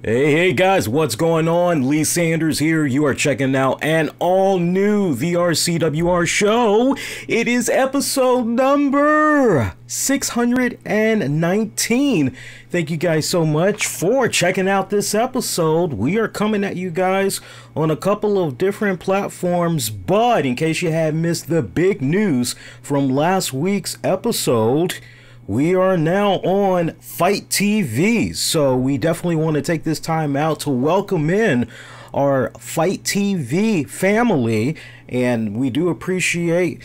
Hey guys, what's going on? Lee Sanders here. You are checking out an all new the RCWR show. It is episode number 619. Thank you guys so much for checking out this episode. We are coming at you guys on a couple of different platforms, but in case you had missed the big news from last week's episode, we are now on Fight TV, so we definitely want to take this time out to welcome in our Fight TV family, and we do appreciate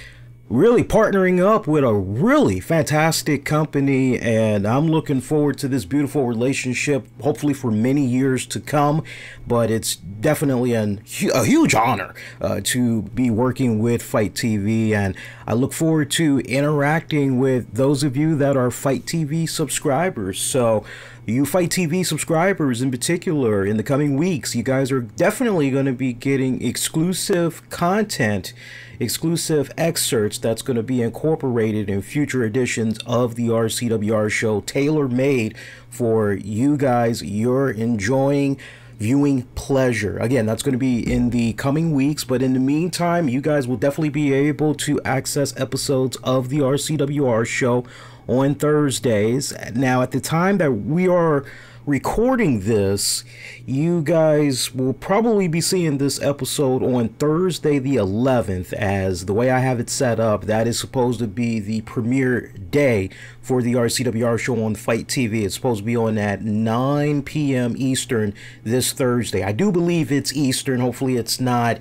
really partnering up with a really fantastic company, and I'm looking forward to this beautiful relationship, hopefully for many years to come. But it's definitely a huge honor to be working with Fight TV, and I look forward to interacting with those of you that are Fight TV subscribers. So you Fight TV subscribers in particular, in the coming weeks, you guys are definitely going to be getting exclusive content, exclusive excerpts that's going to be incorporated in future editions of the RCWR show, tailor-made for you guys, your enjoying viewing pleasure. Again, that's going to be in the coming weeks, but in the meantime, you guys will definitely be able to access episodes of the RCWR show on Thursdays. Now, at the time that we are recording this, you guys will probably be seeing this episode on Thursday the 11th, as the way I have it set up, that is supposed to be the premiere day for the RCWR show on Fight TV. It's supposed to be on at 9 p.m. Eastern this Thursday. I do believe it's Eastern. Hopefully it's not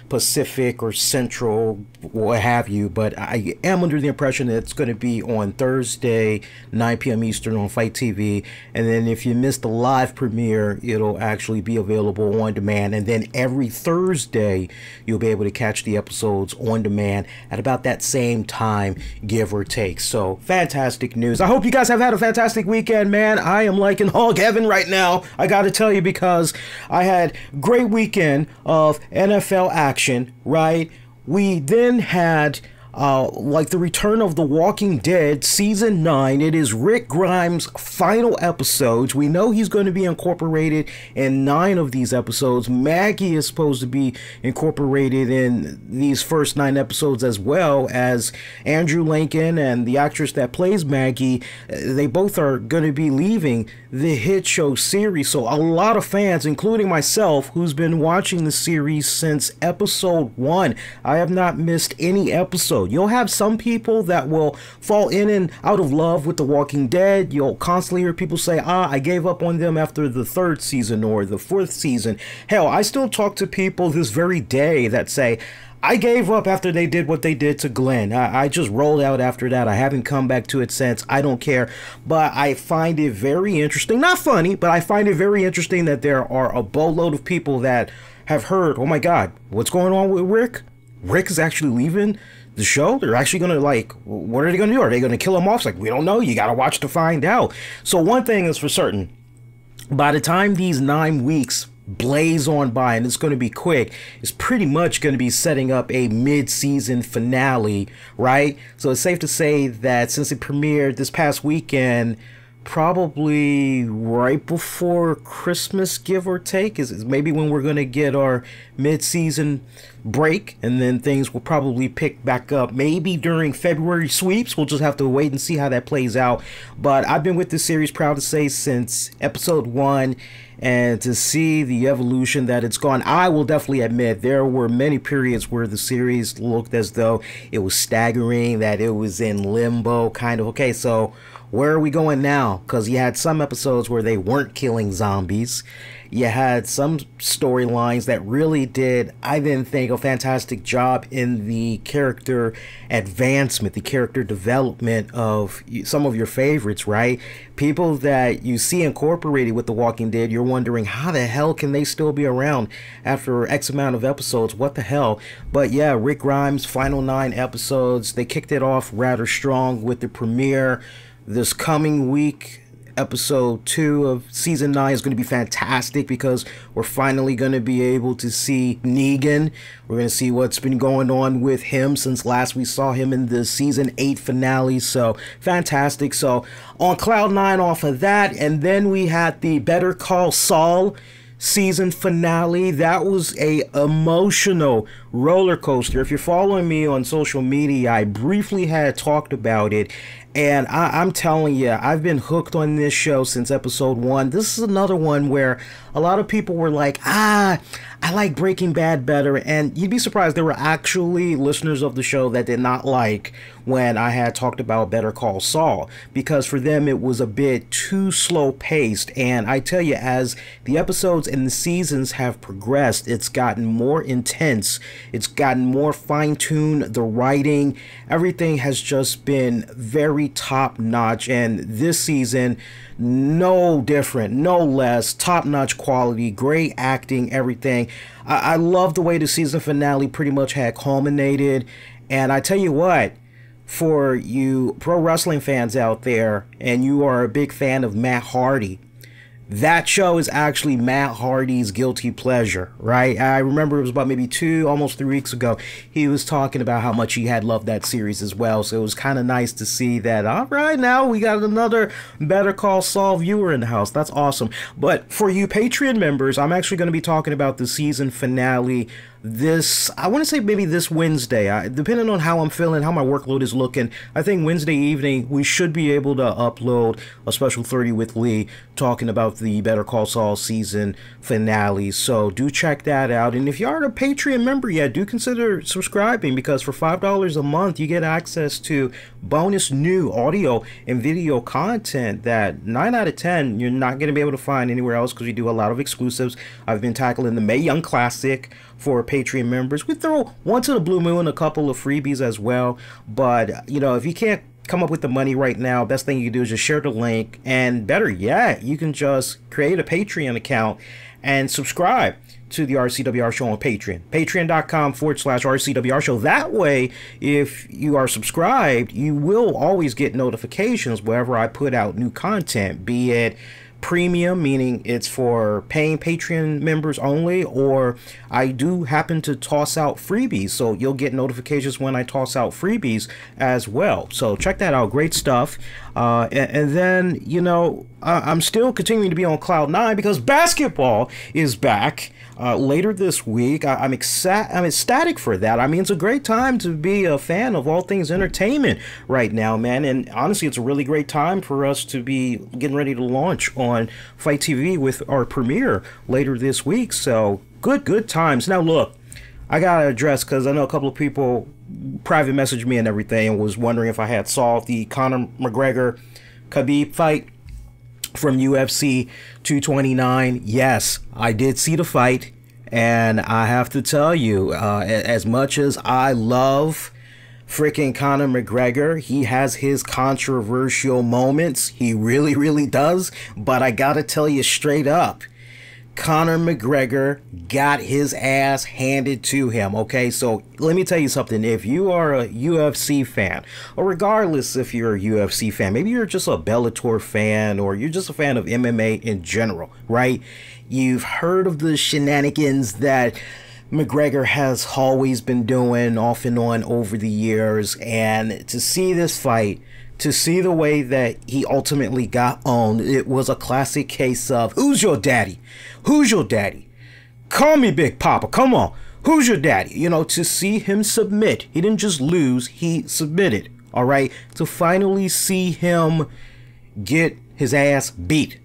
Pacific or Central, what have you, but I am under the impression that it's going to be on Thursday 9 p.m. Eastern on Fight TV, and then if you missed the live premiere, it'll actually be available on demand, and then every Thursday you'll be able to catch the episodes on demand at about that same time, give or take. So fantastic news. I hope you guys have had a fantastic weekend, man. I am like in hog heaven right now, I gotta tell you, because I had great weekend of NFL action. Right, we then had like the return of The Walking Dead season 9. It is Rick Grimes' final episodes. We know he's going to be incorporated in 9 of these episodes. Maggie is supposed to be incorporated in these first 9 episodes, as well as Andrew Lincoln and the actress that plays Maggie. They both are going to be leaving the hit show series. So a lot of fans, including myself, who's been watching the series since episode 1, I have not missed any episode. You'll have some people that will fall in and out of love with The Walking Dead. You'll constantly hear people say, I gave up on them after the 3rd season or the 4th season. Hell, I still talk to people this very day that say, I gave up after they did what they did to Glenn. I just rolled out after that. I haven't come back to it since. I don't care. But I find it very interesting. Not funny, but I find it very interesting that there are a boatload of people that have heard, oh my God, what's going on with Rick? Rick is actually leaving the show. They're actually gonna, like, what are they gonna do? Are they gonna kill him off? It's like, we don't know. You gotta watch to find out. So one thing is for certain, by the time these 9 weeks blaze on by, and it's going to be quick, it's pretty much going to be setting up a mid-season finale, right? So it's safe to say that since it premiered this past weekend, probably right before Christmas, give or take, is maybe when we're going to get our mid-season break, and then things will probably pick back up maybe during February sweeps. We'll just have to wait and see how that plays out. But I've been with this series, proud to say, since episode 1, and to see the evolution that it's gone, I will definitely admit there were many periods where the series looked as though it was staggering, that it was in limbo, kind of, okay, so where are we going now? Because you had some episodes where they weren't killing zombies. You had some storylines that really did, I didn't think, a fantastic job in the character advancement, the character development of some of your favorites, right? People that you see incorporated with The Walking Dead, you're wondering, how the hell can they still be around after X amount of episodes? What the hell? But yeah, Rick Grimes' final 9 episodes, they kicked it off rather strong with the premiere this coming week episode 2 of season 9 is going to be fantastic because we're finally going to be able to see Negan. We're going to see what's been going on with him since last we saw him in the season 8 finale. So fantastic. So on cloud 9 off of that, and then we had the Better Call Saul season finale. That was a emotional roller coaster. If you're following me on social media, I briefly had talked about it, and I'm telling you, I've been hooked on this show since episode 1. This is another one where a lot of people were like, I like Breaking Bad better, and you'd be surprised there were actually listeners of the show that did not like when I had talked about Better Call Saul, because for them it was a bit too slow paced. And I tell you, as the episodes and the seasons have progressed, it's gotten more intense, it's gotten more fine-tuned, the writing, everything has just been very top-notch, and this season no different, no less, top-notch quality, great acting, everything. I love the way the season finale pretty much had culminated. And I tell you what, for you pro wrestling fans out there, and you are a big fan of Matt Hardy, that show is actually Matt Hardy's guilty pleasure, right? I remember it was about maybe almost 3 weeks ago, he was talking about how much he had loved that series as well. So it was kind of nice to see that, all right, now we got another Better Call Saul viewer in the house. That's awesome. But for you Patreon members, I'm actually going to be talking about the season finale I want to say maybe this Wednesday, depending on how I'm feeling, how my workload is looking. I think Wednesday evening we should be able to upload a special 30 with Lee talking about the Better Call Saul season finale. So do check that out. And if you aren't a Patreon member yet, do consider subscribing, because for $5 a month you get access to bonus new audio and video content that 9 out of 10 you're not going to be able to find anywhere else, because we do a lot of exclusives. I've been tackling the Mae Young Classic for Patreon members. We throw once in a blue moon a couple of freebies as well. But you know, if you can't come up with the money right now, best thing you can do is just share the link, and better yet, you can just create a Patreon account and subscribe to the RCWR show on Patreon. Patreon.com/RCWR show. That way, if you are subscribed, you will always get notifications wherever I put out new content, be it premium, meaning it's for paying Patreon members only, or I do happen to toss out freebies, so you'll get notifications when I toss out freebies as well. So check that out. Great stuff. And then, you know, I'm still continuing to be on cloud 9 because basketball is back later this week. I'm ecstatic for that. I mean, it's a great time to be a fan of all things entertainment right now, man. And honestly, it's a really great time for us to be getting ready to launch on Fight TV with our premiere later this week. So good times. Now look, I gotta address, because I know a couple of people private messaged me and everything and was wondering if I had saw the Conor McGregor Khabib fight from UFC 229. Yes, I did see the fight, and I have to tell you, as much as I love freaking Conor McGregor, he has his controversial moments. He really does. But I gotta tell you straight up, Conor McGregor got his ass handed to him, okay? So let me tell you something. If you are a UFC fan, or regardless if you're a UFC fan, maybe you're just a Bellator fan, or you're just a fan of MMA in general, right? You've heard of the shenanigans that McGregor has always been doing off and on over the years, and to see this fight, to see the way that he ultimately got owned, it was a classic case of, who's your daddy? Who's your daddy? Call me Big Papa, come on. Who's your daddy? You know, to see him submit. He didn't just lose, he submitted, all right? To finally see him get his ass beat.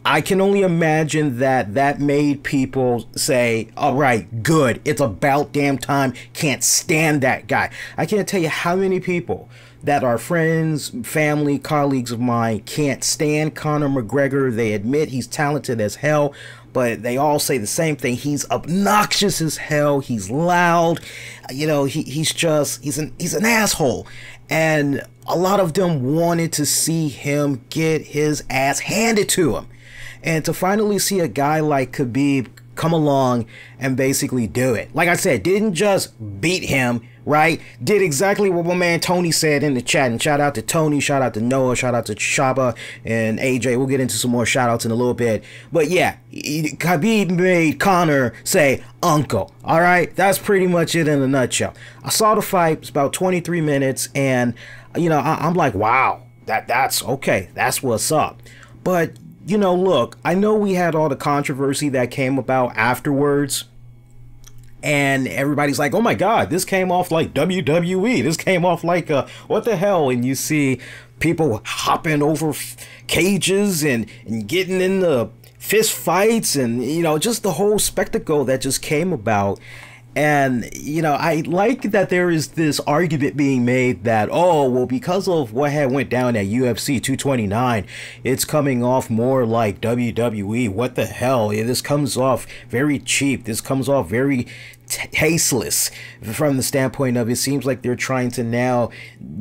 I can only imagine that made people say, all right, good. It's about damn time. Can't stand that guy. I can't tell you how many people that are friends, family, colleagues of mine can't stand Conor McGregor. They admit he's talented as hell, but they all say the same thing. He's obnoxious as hell. He's loud. You know, he's an asshole. And a lot of them wanted to see him get his ass handed to him. And to finally see a guy like Khabib come along and basically do it. Like I said, didn't just beat him, right? Did exactly what my man Tony said in the chat. And shout out to Tony, shout out to Noah, shout out to Shaba and AJ. We'll get into some more shout outs in a little bit. But yeah, Khabib made Conor say uncle. All right, that's pretty much it in a nutshell. I saw the fight. It's about 23 minutes. And, you know, I'm like, wow, that's okay. That's what's up. But, you know, look, I know we had all the controversy that came about afterwards. And everybody's like, oh my God, this came off like WWE. This came off like, what the hell? And you see people hopping over cages and getting in the fist fights and, you know, just the whole spectacle that just came about. And, you know, I like that there is this argument being made that, oh, well, because of what had went down at UFC 229, it's coming off more like WWE. What the hell? This comes off very cheap. This comes off very tasteless from the standpoint of it seems like they're trying to now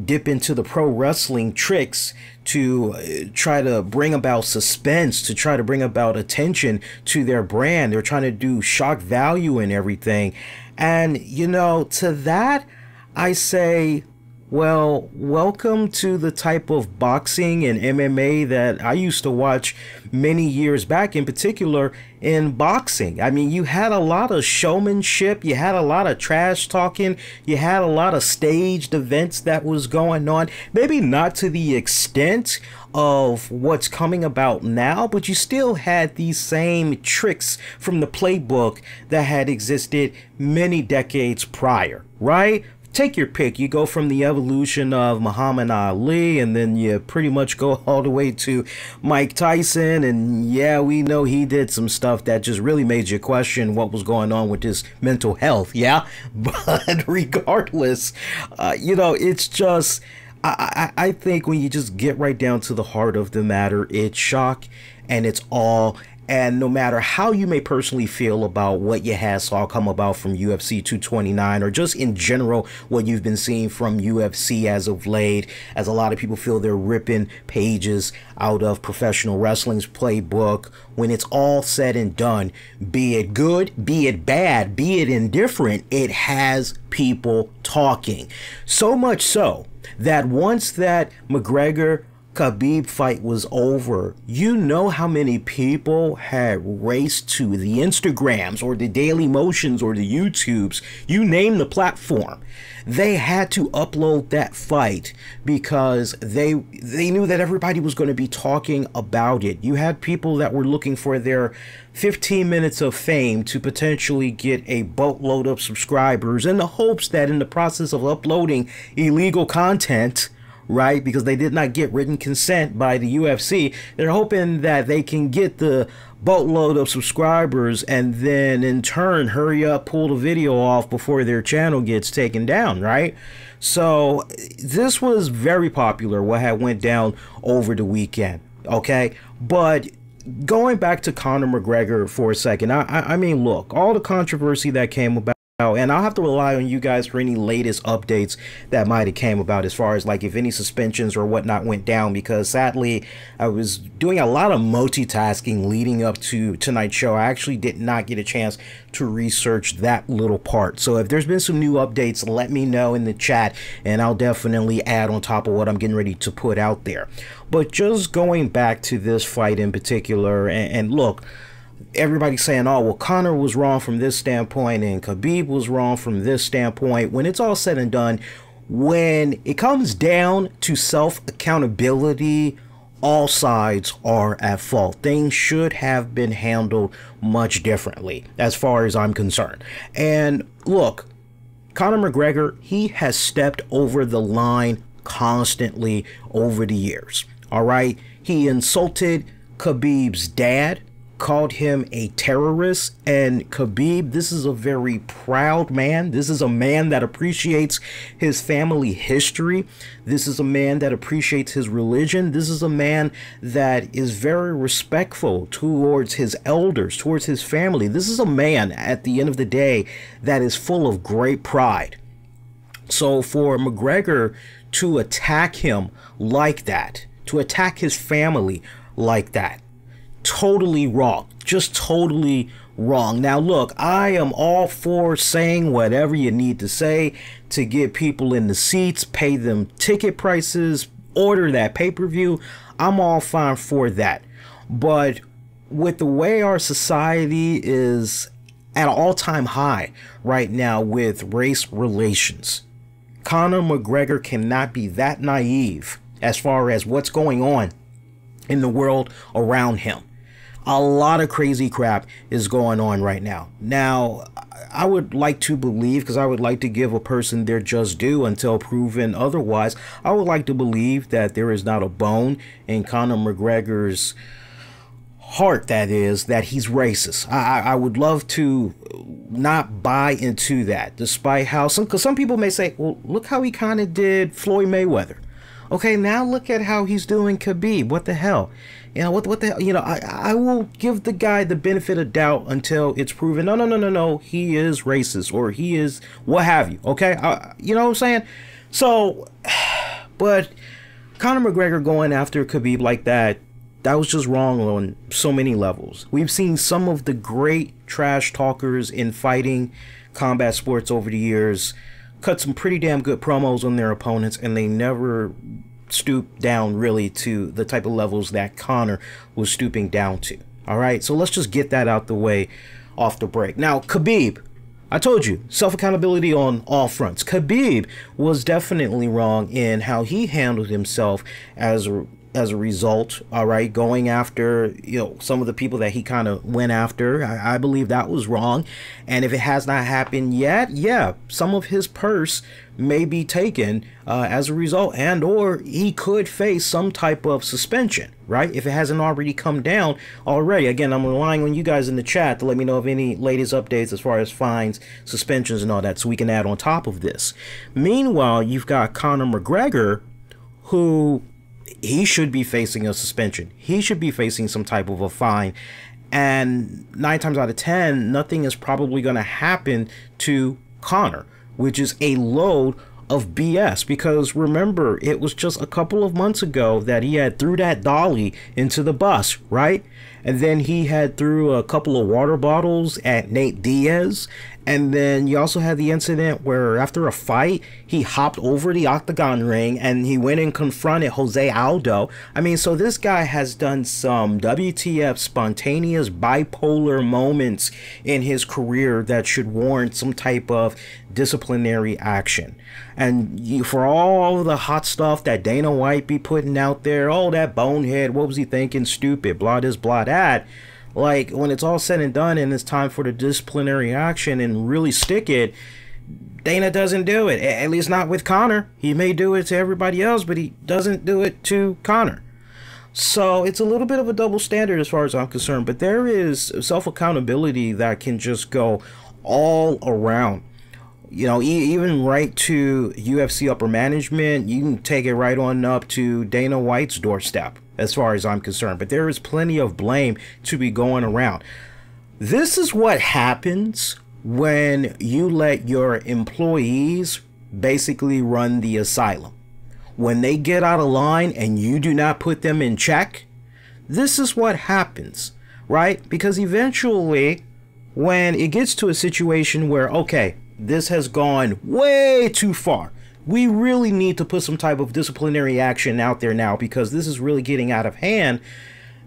dip into the pro wrestling tricks to try to bring about suspense, to try to bring about attention to their brand. They're trying to do shock value and everything. And, you know, to that, I say, well, welcome to the type of boxing and MMA that I used to watch many years back, in particular in boxing. I mean, you had a lot of showmanship, you had a lot of trash talking, you had a lot of staged events that was going on. Maybe not to the extent of what's coming about now, but you still had these same tricks from the playbook that had existed many decades prior, right? Take your pick. You go from the evolution of Muhammad Ali, and then you pretty much go all the way to Mike Tyson. And yeah, we know he did some stuff that just really made you question what was going on with his mental health. Yeah, but regardless, you know, it's just, I think when you just get right down to the heart of the matter, it's shock and it's awe. And no matter how you may personally feel about what you saw come about from UFC 229, or just in general what you've been seeing from UFC as of late, as a lot of people feel they're ripping pages out of professional wrestling's playbook, when it's all said and done, be it good, be it bad, be it indifferent, it has people talking. So much so that once that McGregor Khabib fight was over, you know how many people had raced to the Instagrams or the Daily Motions or the YouTubes, you name the platform. They had to upload that fight because they knew that everybody was going to be talking about it. You had people that were looking for their 15 minutes of fame to potentially get a boatload of subscribers in the hopes that in the process of uploading illegal content, right, because they did not get written consent by the UFC, they're hoping that they can get the boatload of subscribers and then in turn hurry up, pull the video off before their channel gets taken down, right? So this was very popular, what had went down over the weekend, okay? But going back to Conor McGregor for a second, I mean, look, all the controversy that came about, and I'll have to rely on you guys for any latest updates that might have came about as far as like if any suspensions or whatnot went down, because sadly I was doing a lot of multitasking leading up to tonight's show. I actually did not get a chance to research that little part. So if there's been some new updates, let me know in the chat and I'll definitely add on top of what I'm getting ready to put out there. But just going back to this fight in particular, and look, everybody's saying, oh, well, Conor was wrong from this standpoint and Khabib was wrong from this standpoint. When it's all said and done, when it comes down to self-accountability, all sides are at fault. Things should have been handled much differently as far as I'm concerned. And look, Conor McGregor, he has stepped over the line constantly over the years. All right. He insulted Khabib's dad, called him a terrorist, and Khabib, this is a very proud man. This is a man that appreciates his family history. This is a man that appreciates his religion. This is a man that is very respectful towards his elders, towards his family. This is a man at the end of the day that is full of great pride. So for McGregor to attack him like that, to attack his family like that, totally wrong, just totally wrong. Now look, I am all for saying whatever you need to say to get people in the seats, pay them ticket prices, order that pay-per-view. I'm all fine for that. But with the way our society is at an all-time high right now with race relations, Conor McGregor cannot be that naive as far as what's going on in the world around him. A lot of crazy crap is going on right now. Now, I would like to believe, because I would like to give a person their just due until proven otherwise, I would like to believe that there is not a bone in Conor McGregor's heart, that is, that he's racist. I would love to not buy into that, despite how because some people may say, well, look how he kind of did Floyd Mayweather. Okay, now look at how he's doing Khabib. What the hell? You know, what the hell? You know, I will give the guy the benefit of doubt until it's proven, no, he is racist, or he is what have you. Okay, you know what I'm saying? So, but Conor McGregor going after Khabib like that was just wrong on so many levels. We've seen some of the great trash talkers in fighting combat sports over the years cut some pretty damn good promos on their opponents, and they never stooped down really to the type of levels that Conor was stooping down to. All right, so let's just get that out the way off the break. Now, Khabib, I told you, self-accountability on all fronts. Khabib was definitely wrong in how he handled himself as a result, all right, going after, you know, some of the people that he kind of went after. I believe that was wrong. And if it has not happened yet, yeah, some of his purse may be taken as a result, and or he could face some type of suspension, right? If it hasn't already come down already. Again, I'm relying on you guys in the chat to let me know of any latest updates as far as fines, suspensions, and all that, so we can add on top of this. Meanwhile, you've got Conor McGregor, who he should be facing a suspension. He should be facing some type of a fine. And 9 times out of 10, nothing is probably going to happen to Conor, which is a load of BS. Because remember, it was just a couple of months ago that he had threw that dolly into the bus, right? And then he had threw a couple of water bottles at Nate Diaz. And then you also had the incident where after a fight, he hopped over the octagon ring and he went and confronted Jose Aldo. I mean, so this guy has done some WTF spontaneous bipolar moments in his career that should warrant some type of disciplinary action. And for all the hot stuff that Dana White be putting out there, oh, that bonehead, what was he thinking, stupid, blah this, blah that. Like, when it's all said and done and it's time for the disciplinary action and really stick it, Dana doesn't do it. At least not with Conor. He may do it to everybody else, but he doesn't do it to Conor. So it's a little bit of a double standard as far as I'm concerned. But there is self-accountability that can just go all around. You know, even right to UFC upper management, you can take it right on up to Dana White's doorstep, as far as I'm concerned. But there is plenty of blame to be going around. This is what happens when you let your employees basically run the asylum. When they get out of line and you do not put them in check, this is what happens, right? Because eventually, when it gets to a situation where, okay, this has gone way too far, we really need to put some type of disciplinary action out there now, because this is really getting out of hand.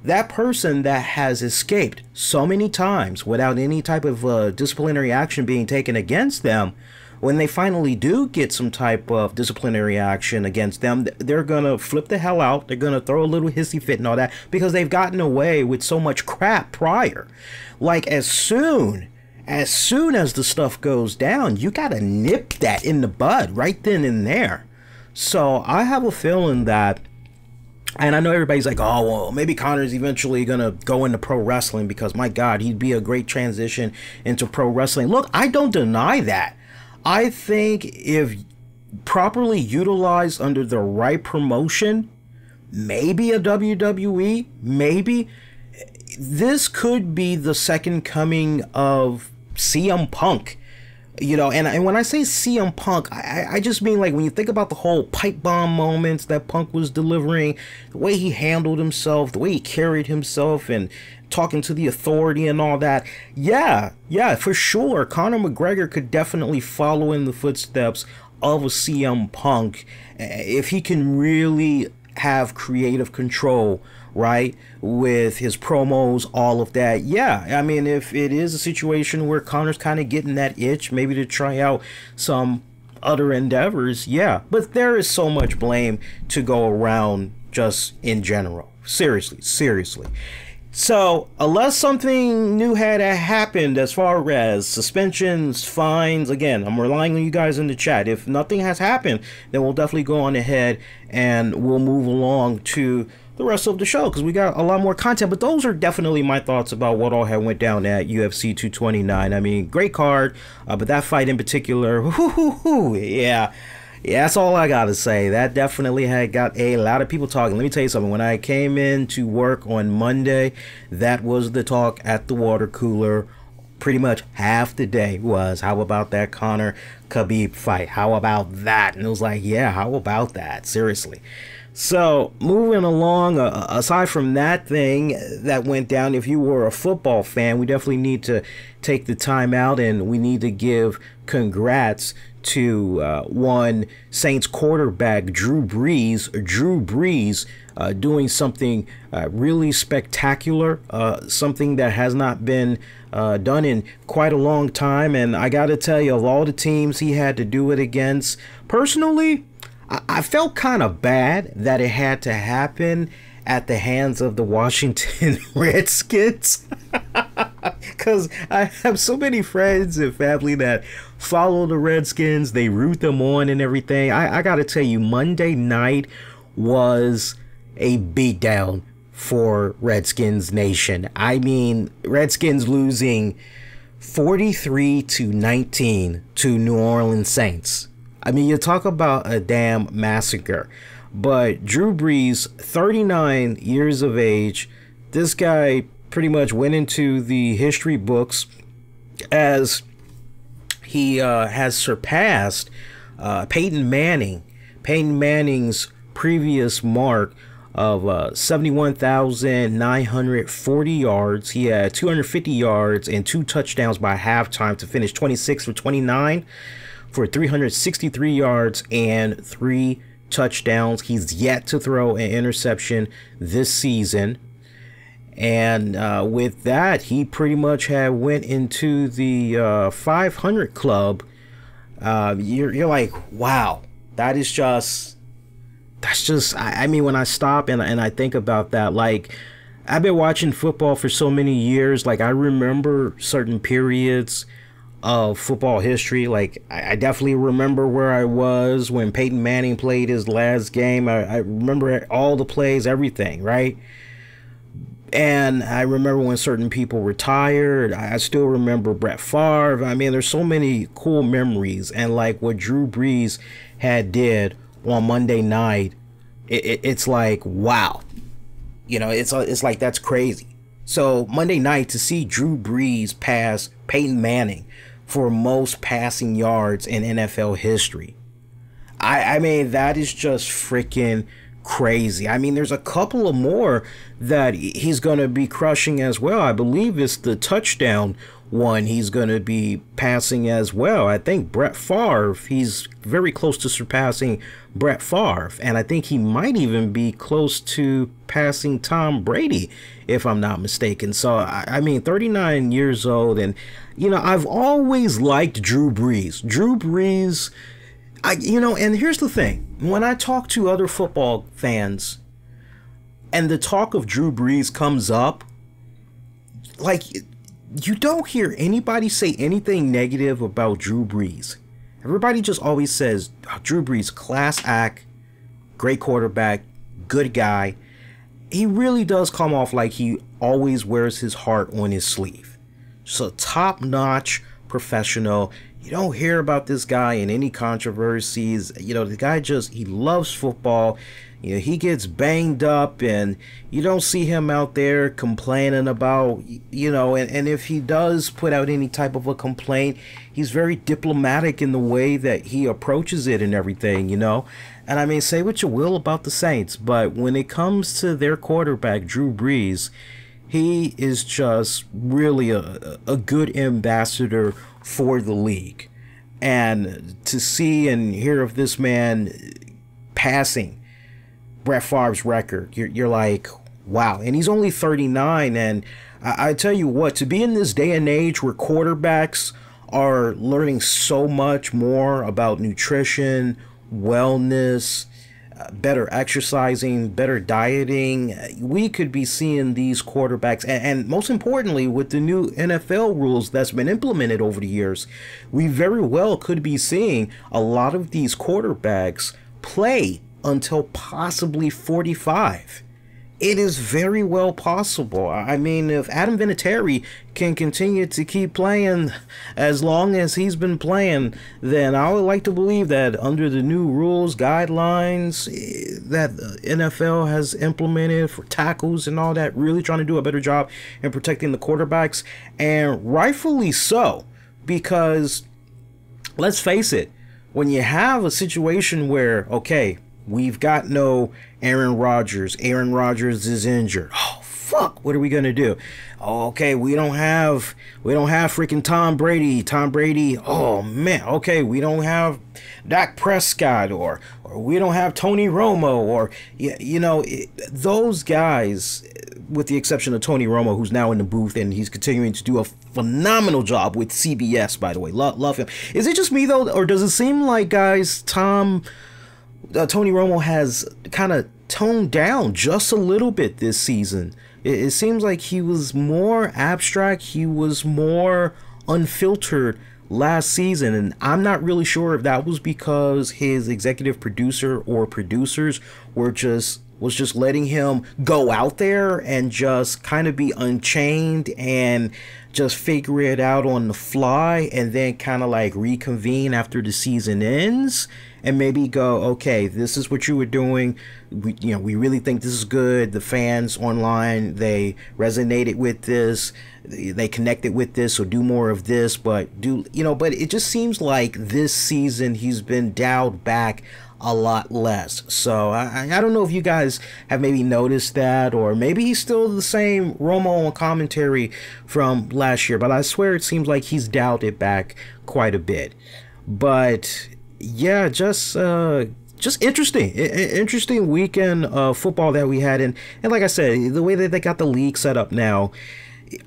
That person that has escaped so many times without any type of disciplinary action being taken against them, when they finally do get some type of disciplinary action against them, they're going to flip the hell out. They're going to throw a little hissy fit and all that, because they've gotten away with so much crap prior. Like, as soon as the stuff goes down, you got to nip that in the bud right then and there. So I have a feeling that, and I know everybody's like, oh, well, maybe Conor's eventually going to go into pro wrestling, because, my God, he'd be a great transition into pro wrestling. Look, I don't deny that. I think if properly utilized under the right promotion, maybe a WWE, maybe, this could be the second coming of CM Punk You know, and when I say CM Punk, I just mean, like, when you think about the whole pipe bomb moments that Punk was delivering, the way he handled himself, the way he carried himself, and talking to the authority and all that. Yeah, for sure. Conor McGregor could definitely follow in the footsteps of a CM Punk if he can really have creative control, right, with his promos, all of that. Yeah, I mean, if it is a situation where Conor's kind of getting that itch, maybe to try out some other endeavors, yeah. But there is so much blame to go around just in general. Seriously. So, unless something new had happened as far as suspensions, fines, again, I'm relying on you guys in the chat. If nothing has happened, then we'll definitely go on ahead and we'll move along to the rest of the show, because we got a lot more content. But those are definitely my thoughts about what all had went down at UFC 229. I mean, great card, but that fight in particular, yeah. Yeah, that's all I gotta say. That definitely had got a lot of people talking. Let me tell you something. When I came in to work on Monday, that was the talk at the water cooler. Pretty much half the day was, how about that Conor Khabib fight? How about that? And it was like, yeah, how about that? Seriously. So, moving along, aside from that thing that went down, if you were a football fan, we definitely need to take the time out and we need to give congrats to one Saints quarterback, Drew Brees. Doing something really spectacular, something that has not been done in quite a long time. And I got to tell you, of all the teams he had to do it against, personally, I felt kind of bad that it had to happen at the hands of the Washington Redskins. Because I have so many friends and family that follow the Redskins. They root them on and everything. I got to tell you, Monday night was a beatdown for Redskins Nation. I mean, Redskins losing 43-19 to New Orleans Saints. I mean, you talk about a damn massacre. But Drew Brees, 39 years of age, this guy pretty much went into the history books as he has surpassed Peyton Manning. Peyton Manning's previous mark of 71,940 yards. He had 250 yards and 2 touchdowns by halftime to finish 26 for 29 for 363 yards and 3 touchdowns. He's yet to throw an interception this season. And with that, he pretty much had went into the 500 club. You're like, wow, that's just, I mean, when I stop and I think about that, like, I've been watching football for so many years. Like, I remember certain periods of football history. Like, I definitely remember where I was when Peyton Manning played his last game. I remember all the plays, everything, right? And I remember when certain people retired. I still remember Brett Favre. I mean, there's so many cool memories. And like what Drew Brees had did on Monday night, it's like, wow. You know, it's like, that's crazy. So Monday night, to see Drew Brees pass Peyton Manning for most passing yards in NFL history, I mean, that is just freaking crazy. I mean, there's a couple of more that he's going to be crushing as well. I believe it's the touchdown one he's going to be passing as well. I think Brett Favre, he's very close to surpassing Brett Favre, and I think he might even be close to passing Tom Brady, if I'm not mistaken. So, I mean, 39 years old, and, you know, I've always liked Drew Brees. Drew Brees, you know, and here's the thing. When I talk to other football fans and the talk of Drew Brees comes up, like, you don't hear anybody say anything negative about Drew Brees. Everybody just always says, oh, Drew Brees, class act, great quarterback, good guy. He really does come off like he always wears his heart on his sleeve. So top-notch professional. You don't hear about this guy in any controversies. You know, the guy just, he loves football. You know, he gets banged up, and you don't see him out there complaining about, you know, and if he does put out any type of a complaint, he's very diplomatic in the way that he approaches it and everything, you know. And I mean, say what you will about the Saints, but when it comes to their quarterback, Drew Brees, he is just really a good ambassador for the league. And to see and hear of this man passing Brett Favre's record, you're like, wow. And he's only 39. And I tell you what, to be in this day and age where quarterbacks are learning so much more about nutrition, wellness, better exercising, better dieting, we could be seeing these quarterbacks, and most importantly, with the new NFL rules that's been implemented over the years, we very well could be seeing a lot of these quarterbacks play until possibly 45. It is very well possible. I mean, if Adam Vinatieri can continue to keep playing as long as he's been playing, then I would like to believe that under the new rules, guidelines that the NFL has implemented for tackles and all that, really trying to do a better job in protecting the quarterbacks, and rightfully so, because let's face it, when you have a situation where, okay, we've got no Aaron Rodgers. Aaron Rodgers is injured. Oh, fuck. What are we going to do? Oh, okay, we don't have freaking Tom Brady. Tom Brady. Oh, man. Okay, we don't have Dak Prescott, or we don't have Tony Romo, or, you know, those guys, with the exception of Tony Romo, who's now in the booth and he's continuing to do a phenomenal job with CBS, by the way. Love him. Is it just me, though, or does it seem like, guys, Tony Romo has kind of toned down just a little bit this season? It seems like he was more abstract, he was more unfiltered last season, and I'm not really sure if that was because his executive producer or producers was just letting him go out there and just kind of be unchained and just figure it out on the fly, and then kind of like reconvene after the season ends and maybe go, okay, this is what you were doing. We really think this is good. The fans online, they resonated with this. They connected with this, so do more of this. But but it just seems like this season he's been dialed back a lot less. So I don't know if you guys have maybe noticed that, or maybe he's still the same Romo on commentary from last year, but I swear it seems like he's dialed it back quite a bit. But yeah, just interesting weekend of football that we had, and like I said, the way that they got the league set up now,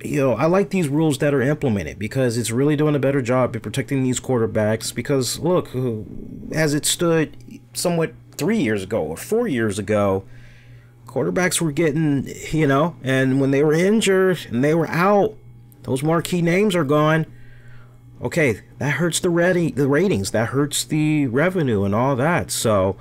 I like these rules that are implemented, because it's really doing a better job of protecting these quarterbacks. Because look, as it stood somewhat 3 years ago or 4 years ago, quarterbacks were getting, and when they were injured and they were out, those marquee names are gone. Okay, that hurts the ratings, that hurts the revenue and all that. So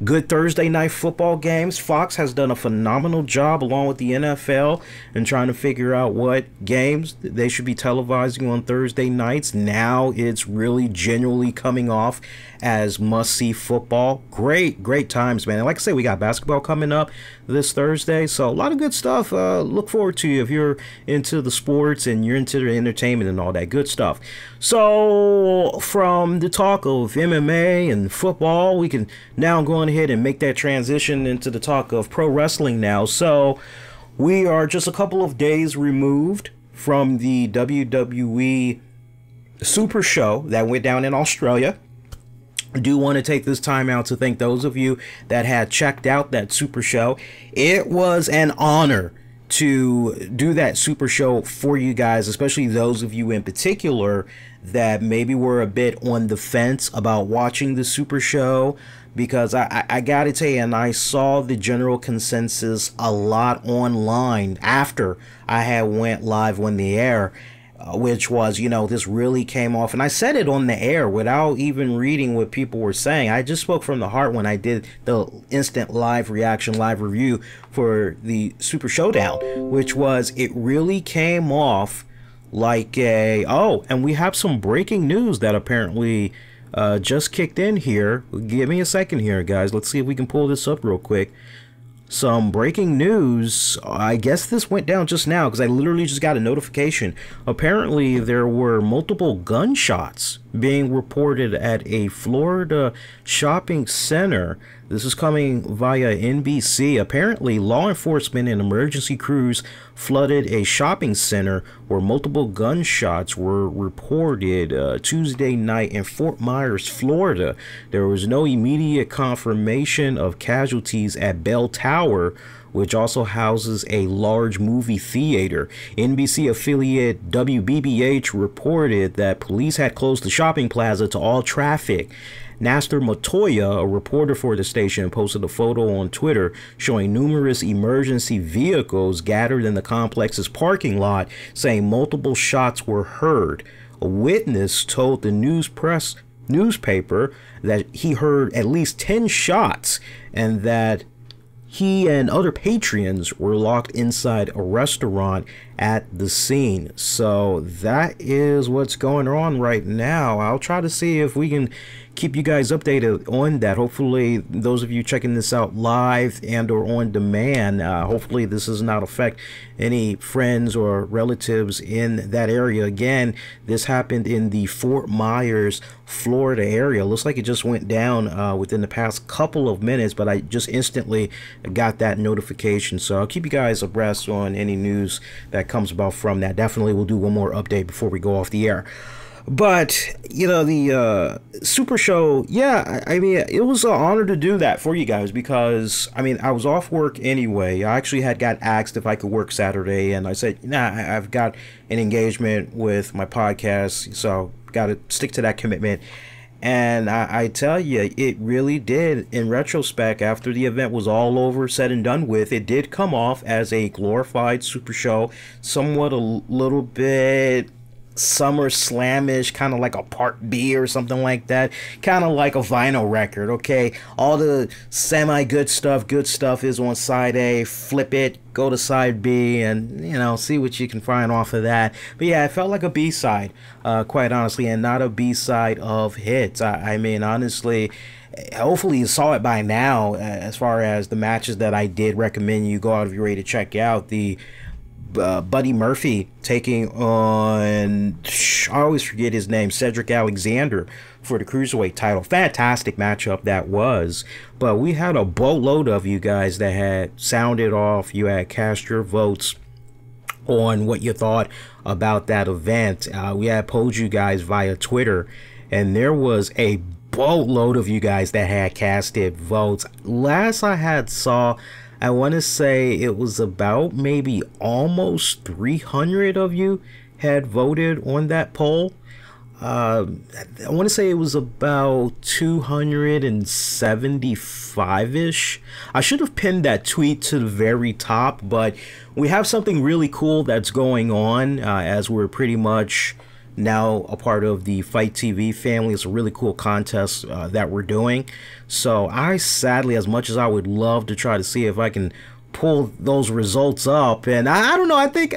good Thursday night football games. Fox has done a phenomenal job along with the NFL in trying to figure out what games they should be televising on Thursday nights. Now it's really genuinely coming off as must-see football. Great times, man. And like I say, we got basketball coming up this Thursday, so a lot of good stuff. Look forward to if you're into the sports and you're into the entertainment and all that good stuff. So from the talk of MMA and football, we can now go ahead and make that transition into the talk of pro wrestling now. So we are just a couple of days removed from the WWE Super Show that went down in Australia. I do want to take this time out to thank those of you that had checked out that Super Show. It was an honor to do that Super Show for you guys, especially those of you in particular that maybe were a bit on the fence about watching the Super Show, because I gotta tell you, and I saw the general consensus a lot online after I had went live on the air, which was, this really came off, and I said it on the air without even reading what people were saying. I just spoke from the heart when I did the instant live reaction, live review for the Super Showdown, which was, it really came off like and we have some breaking news that apparently just kicked in here. Give me a second here, guys. Let's see if we can pull this up real quick. Some breaking news. I guess this went down just now because I literally just got a notification. Apparently there were multiple gunshots being reported at a Florida shopping center. This is coming via NBC. Apparently law enforcement and emergency crews flooded a shopping center where multiple gunshots were reported Tuesday night in Fort Myers, Florida. There was no immediate confirmation of casualties at Bell Tower, which also houses a large movie theater. NBC affiliate WBBH reported that police had closed the shopping plaza to all traffic. Nasser Montoya, a reporter for the station, posted a photo on Twitter showing numerous emergency vehicles gathered in the complex's parking lot, saying multiple shots were heard. A witness told the newspaper that he heard at least 10 shots and that he and other patrons were locked inside a restaurant at the scene. So that is what's going on right now. I'll try to see if we can keep you guys updated on that. Hopefully those of you checking this out live and or on demand, hopefully this does not affect any friends or relatives in that area. Again, this happened in the Fort Myers, Florida area. Looks like it just went down within the past couple of minutes, but I just instantly got that notification. So I'll keep you guys abreast on any news that comes about from that. Definitely we'll do one more update before we go off the air. But, you know, the Super Show, yeah, I mean, it was an honor to do that for you guys because, I mean, I was off work anyway. I actually got asked if I could work Saturday, and I said, nah, I've got an engagement with my podcast, so got to stick to that commitment. And I tell you, it really did, in retrospect, after the event was all over, said and done with, it did come off as a glorified Super Show, somewhat a little bit SummerSlam-ish, kind of like a part B or something like that, kind of like a vinyl record. Okay, all the semi-good stuff is on side A, flip it, go to side B, and, you know, see what you can find off of that. But yeah, it felt like a B-side, quite honestly, and not a B-side of hits. I mean, honestly, hopefully you saw it by now. As far as the matches that I did recommend you go out of your way to check out, the Buddy Murphy taking on, I always forget his name, Cedric Alexander for the Cruiserweight title. Fantastic matchup that was. But we had a boatload of you guys that had sounded off. You had cast your votes on what you thought about that event. We had polled you guys via Twitter, and there was a boatload of you guys that had casted votes. Last I had saw, I want to say it was about maybe almost 300 of you had voted on that poll. I want to say it was about 275-ish. I should have pinned that tweet to the very top, but we have something really cool that's going on as we're pretty much now a part of the Fight TV family. It's a really cool contest that we're doing. So I sadly, as much as I would love to try to see if I can pull those results up, and I don't know, I think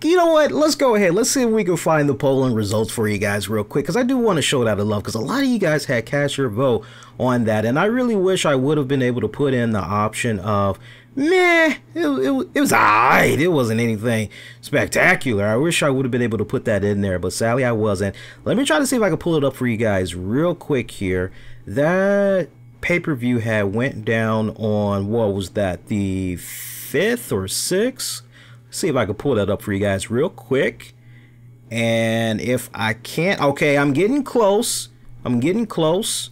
you know what, let's go ahead, let's see if we can find the polling results for you guys real quick, because I do want to show that of love, because a lot of you guys had cast your vote on that, and I really wish I would have been able to put in the option of meh, it was alright, it wasn't anything spectacular. I wish I would have been able to put that in there, but sadly I wasn't. Let me try to see if I can pull it up for you guys real quick here. That pay-per-view had went down on, what was that, the 5th or 6th? See if I can pull that up for you guys real quick. And if I can't, okay, I'm getting close. I'm getting close.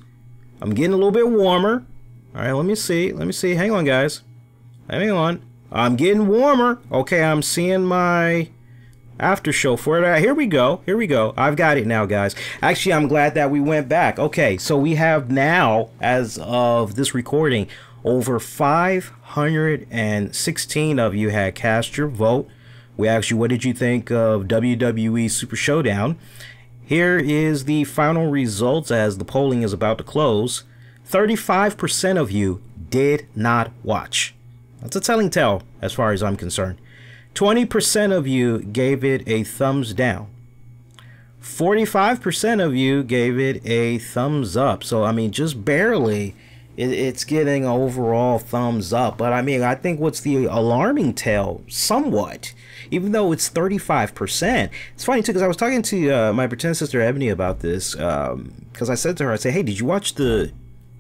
I'm getting a little bit warmer. All right, let me see. Hang on, guys. Hang on. I'm getting warmer. Okay, I'm seeing my after show for that. Here we go. I've got it now, guys. Actually, I'm glad that we went back. Okay, so we have now, as of this recording, over 516 of you had cast your vote. We asked you, what did you think of WWE Super Showdown? Here is the final results as the polling is about to close. 35% of you did not watch. That's a telling tale as far as I'm concerned. 20% of you gave it a thumbs down. 45% of you gave it a thumbs up. So, I mean, just barely it's getting an overall thumbs up. But, I mean, I think what's the alarming tale, somewhat, even though it's 35%. It's funny, too, because I was talking to my pretend sister Ebony about this. Because I said to her, I said, hey, did you watch the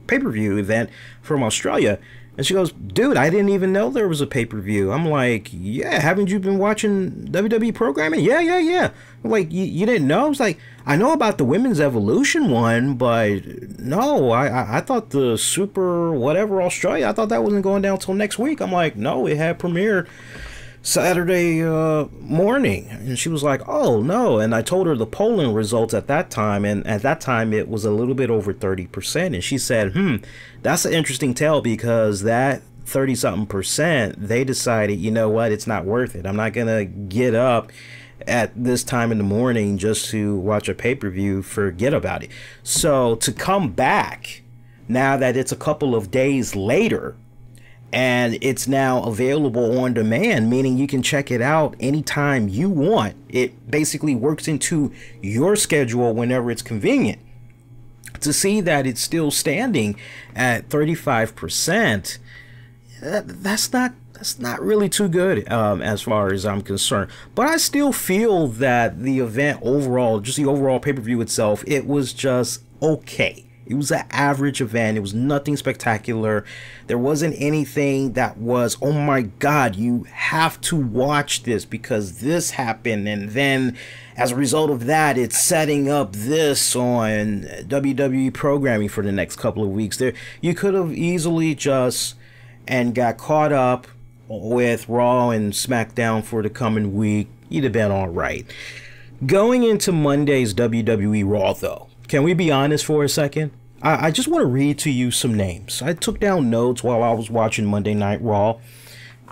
pay-per-view event from Australia? And she goes, dude, I didn't even know there was a pay-per-view. I'm like, yeah, haven't you been watching WWE programming? Yeah. I'm like, you didn't know? I was like, I know about the Women's Evolution one, but no, I thought the Super whatever Australia, I thought that wasn't going down till next week. I'm like, no, it had premiered Saturday morning. And she was like, oh no. And I told her the polling results at that time, and at that time it was a little bit over 30%. And she said, that's an interesting tell, because that 30 something percent, they decided, you know what, it's not worth it. I'm not gonna get up at this time in the morning just to watch a pay-per-view. Forget about it. So to come back now that it's a couple of days later and it's now available on demand, meaning you can check it out anytime you want. It basically works into your schedule whenever it's convenient. To see that it's still standing at 35%, that's not really too good as far as I'm concerned. But I still feel that the event overall, just the overall pay-per-view itself, it was just okay. It was an average event. It was nothing spectacular. There wasn't anything that was, oh my God, you have to watch this because this happened. And then as a result of that, it's setting up this on WWE programming for the next couple of weeks. There, you could have easily just and got caught up with Raw and SmackDown for the coming week. You'd have been all right. Going into Monday's WWE Raw, though, can we be honest for a second? I just want to read to you some names. I took down notes while I was watching Monday Night Raw,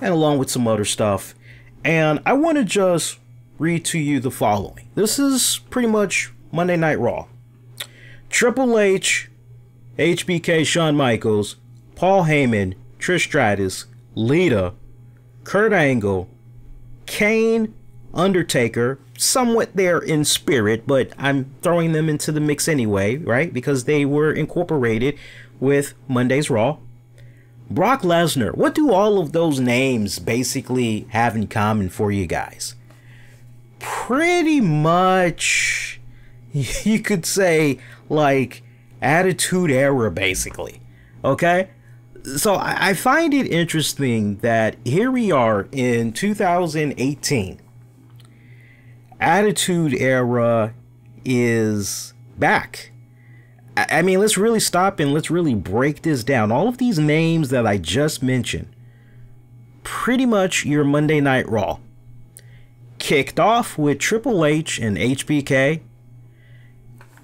and along with some other stuff. And I want to just read to you the following. This is pretty much Monday Night Raw. Triple H, HBK, Shawn Michaels, Paul Heyman, Trish Stratus, Lita, Kurt Angle, Kane, Undertaker, somewhat there in spirit, but I'm throwing them into the mix anyway, right? Because they were incorporated with Monday's Raw. Brock Lesnar. What do all of those names basically have in common for you guys? Pretty much, you could say, like, Attitude Era, basically. Okay? So I find it interesting that here we are in 2018. Attitude Era is back. I mean, let's really stop and let's really break this down. All of these names that I just mentioned, pretty much your Monday Night Raw. Kicked off with Triple H and HBK.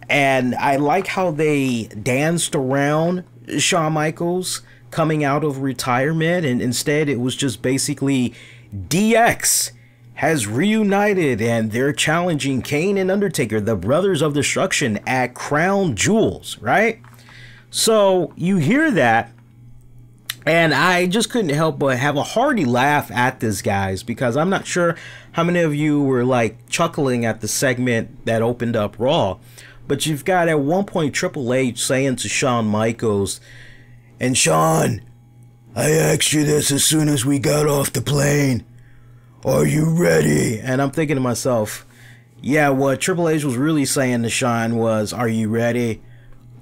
And I like how they danced around Shawn Michaels coming out of retirement, and instead it was just basically DX has reunited and they're challenging Kane and Undertaker, the Brothers of Destruction, at Crown Jewels, right? So you hear that, and I just couldn't help but have a hearty laugh at this, guys, because I'm not sure how many of you were like chuckling at the segment that opened up Raw, but you've got at one point Triple H saying to Shawn Michaels, and Shawn, I asked you this as soon as we got off the plane. Are you ready? And I'm thinking to myself, yeah, what Triple H was really saying to Shawn was, are you ready?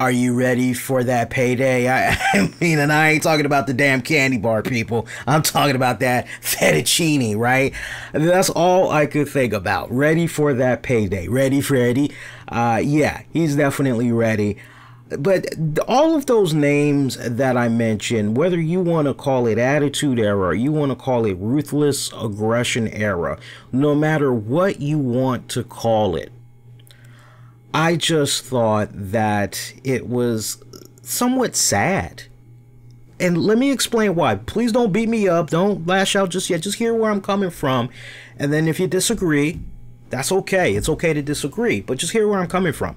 Are you ready for that payday? I mean, and I ain't talking about the damn candy bar, people. I'm talking about that fettuccine, right? That's all I could think about. Ready for that payday. Ready, Freddy? Yeah, he's definitely ready. But all of those names that I mentioned, whether you want to call it Attitude Era or you want to call it Ruthless Aggression Era, no matter what you want to call it, I just thought that it was somewhat sad. And let me explain why. Please don't beat me up. Don't lash out just yet. Just hear where I'm coming from. And then if you disagree, that's okay. It's okay to disagree. But just hear where I'm coming from.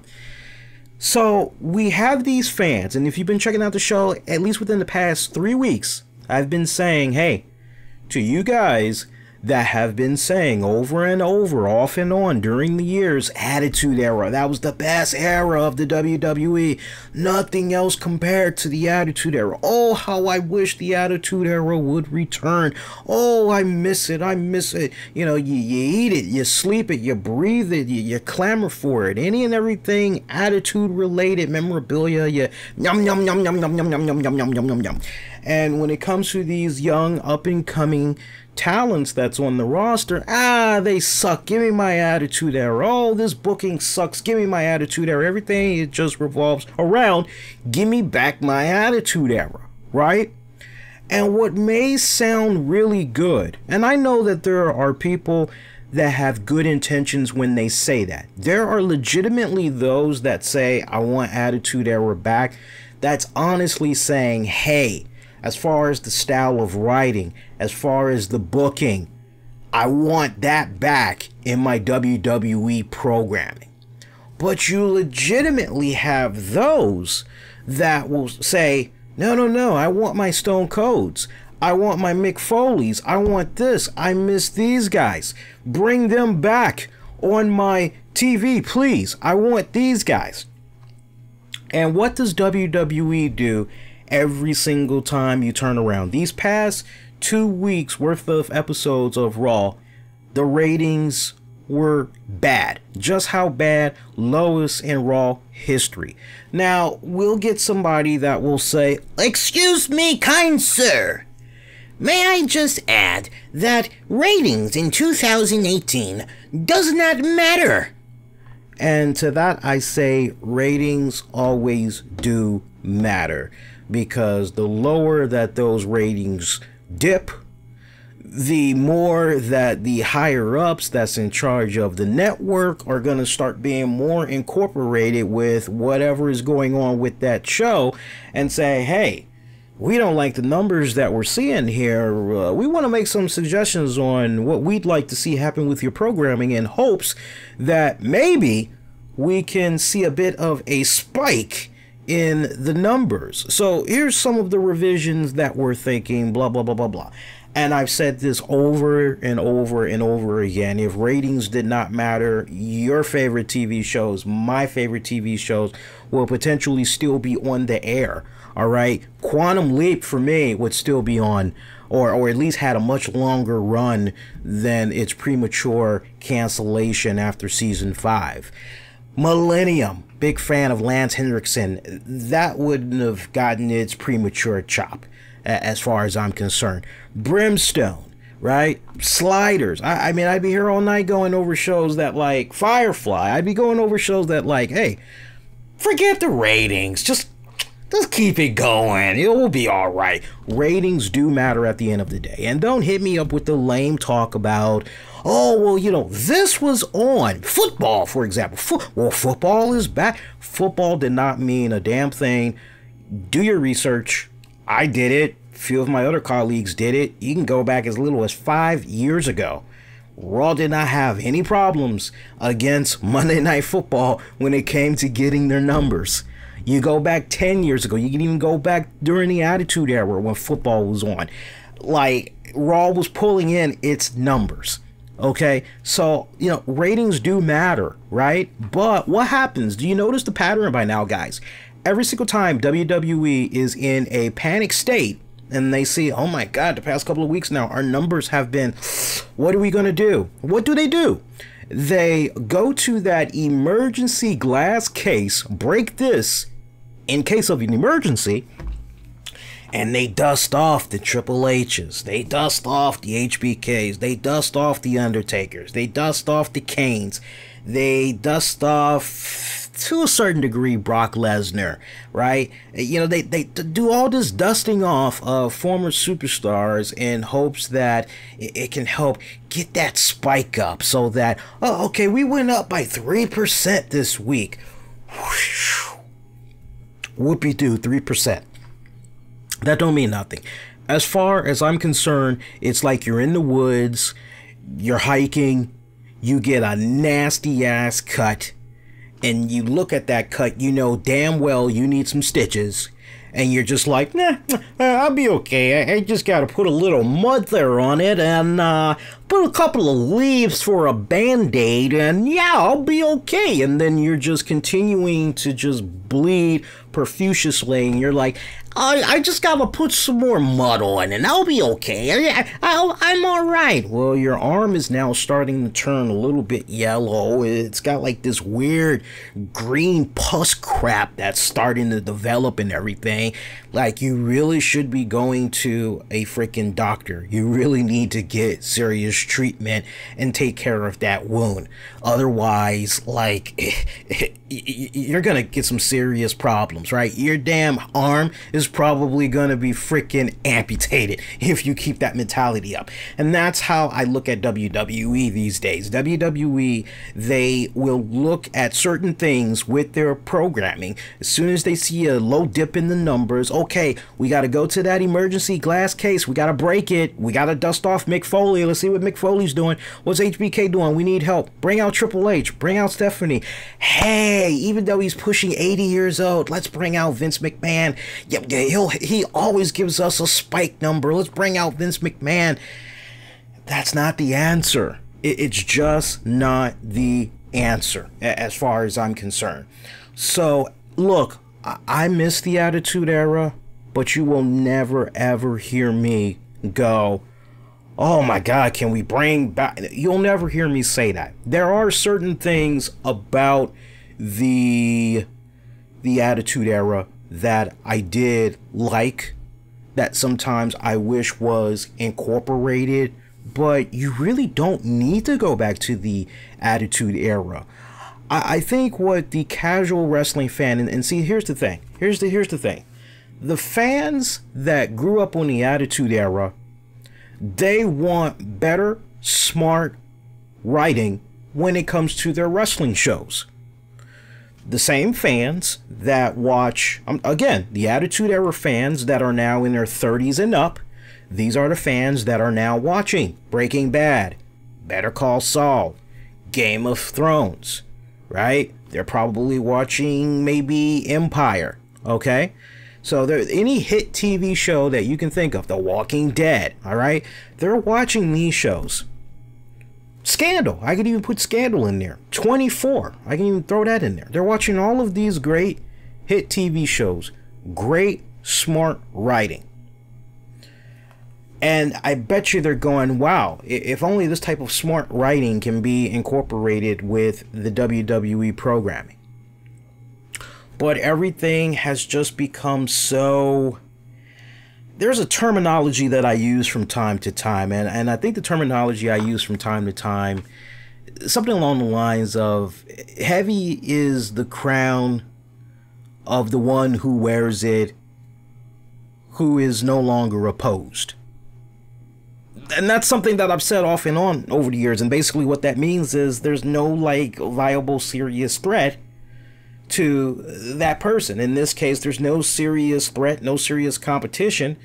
So we have these fans, and if you've been checking out the show, at least within the past 3 weeks, I've been saying, hey, to you guys that have been saying over and over, off and on during the years, Attitude Era. That was the best era of the WWE. Nothing else compared to the Attitude Era. Oh, how I wish the Attitude Era would return. Oh, I miss it. I miss it. You know, you eat it, you sleep it, you breathe it, you clamor for it. Any and everything Attitude related memorabilia, you yum yum yum yum yum yum yum yum yum yum yum yum. And when it comes to these young up and coming talents that's on the roster, they suck. Give me my Attitude Era. Oh, this booking sucks. Give me my Attitude Era. Everything, it just revolves around, give me back my Attitude Era, right? And what may sound really good, and I know that there are people that have good intentions when they say that. There are legitimately those that say, I want Attitude Era back. That's honestly saying, hey, as far as the style of writing, as far as the booking, I want that back in my WWE programming. But you legitimately have those that will say, no, I want my Stone Colds. I want my Mick Foleys. I want this. I miss these guys. Bring them back on my TV, please. I want these guys. And what does WWE do every single time you turn around? These past 2 weeks worth of episodes of Raw, the ratings were bad. Just how bad? Lowest in Raw history. Now, we'll get somebody that will say, excuse me, kind sir, may I just add that ratings in 2018 does not matter. And to that I say, ratings always do matter, because the lower that those ratings dip, the more that the higher ups that's in charge of the network are going to start being more incorporated with whatever is going on with that show and say, hey, we don't like the numbers that we're seeing here. We want to make some suggestions on what we'd like to see happen with your programming, in hopes that maybe we can see a bit of a spike in the numbers. So here's some of the revisions that we're thinking, blah, blah, blah, blah, blah. And I've said this over and over and over again. If ratings did not matter, your favorite TV shows, my favorite TV shows, will potentially still be on the air. All right. Quantum Leap for me would still be on, or at least had a much longer run than its premature cancellation after season 5. Millennium, big fan of Lance Henriksen, that wouldn't have gotten its premature chop, as far as I'm concerned. Brimstone, right? Sliders. I mean, I'd be here all night going over shows that like Firefly. I'd be going over shows that like, hey, forget the ratings. Just keep it going. It will be all right. Ratings do matter at the end of the day. And don't hit me up with the lame talk about, oh, well, you know, this was on football, for example. Well, football is back. Football did not mean a damn thing. Do your research. I did it. A few of my other colleagues did it. You can go back as little as 5 years ago. Raw did not have any problems against Monday Night Football when it came to getting their numbers. You go back 10 years ago. You can even go back during the Attitude Era when football was on. Like, Raw was pulling in its numbers. Okay, so, you know, ratings do matter, right? But what happens? Do you notice the pattern by now, guys? Every single time WWE is in a panic state and they see, oh my God, the past couple of weeks now, our numbers have been, what are we going to do? What do? They go to that emergency glass case, break this in case of an emergency, and they dust off the Triple H's, they dust off the HBKs, they dust off the Undertakers, they dust off the Kanes, they dust off, to a certain degree, Brock Lesnar, right? You know, they do all this dusting off of former superstars in hopes that it can help get that spike up, so that, oh, okay, we went up by 3% this week. Whoopie-doo, 3%. That don't mean nothing. As far as I'm concerned, it's like you're in the woods, you're hiking, you get a nasty ass cut, and you look at that cut, you know damn well you need some stitches, and you're just like, nah, I'll be okay. I just got to put a little mud there on it and put a couple of leaves for a band-aid and yeah, I'll be okay. And then you're just continuing to just bleed profusely and you're like, I just gotta put some more mud on and I'll be okay. I'm all right. Well, your arm is now starting to turn a little bit yellow. It's got like this weird green pus crap that's starting to develop and everything. Like, you really should be going to a freaking doctor. You really need to get serious treatment and take care of that wound. Otherwise, like, you're gonna get some serious problems, right? Your damn arm is probably gonna be freaking amputated if you keep that mentality up. And that's how I look at WWE these days. WWE, they will look at certain things with their programming. As soon as they see a low dip in the numbers, okay, we got to go to that emergency glass case. We got to break it. We got to dust off Mick Foley. Let's see what Mick Foley's doing. What's HBK doing? We need help. Bring out Triple H. Bring out Stephanie. Hey, even though he's pushing 80 years old, let's bring out Vince McMahon. He always gives us a spike number. Let's bring out Vince McMahon. That's not the answer. It's just not the answer as far as I'm concerned. So, look, I miss the Attitude Era, but you will never ever hear me go, oh my God, can we bring back? You'll never hear me say that. There are certain things about the Attitude Era that I did like, that sometimes I wish was incorporated, but you really don't need to go back to the Attitude Era. I think what the casual wrestling fan, and see, here's the thing. Here's the thing. The fans that grew up on the Attitude Era, they want better, smart writing when it comes to their wrestling shows. The same fans that watch, again, the Attitude Era fans that are now in their 30s and up, these are the fans that are now watching Breaking Bad, Better Call Saul, Game of Thrones, right? They're probably watching maybe Empire, okay? So any hit TV show that you can think of, The Walking Dead, all right? They're watching these shows. Scandal, I could even put Scandal in there. 24, I can even throw that in there. They're watching all of these great hit TV shows. Great, smart writing. And I bet you they're going, wow, if only this type of smart writing can be incorporated with the WWE programming. But everything has just become so... There's a terminology that I use from time to time, and I think the terminology I use from time to time, something along the lines of, heavy is the crown of the one who wears it, who is no longer opposed. And that's something that I've said off and on over the years, and basically what that means is there's no like viable serious threat to that person. In this case, there's no serious threat, no serious competition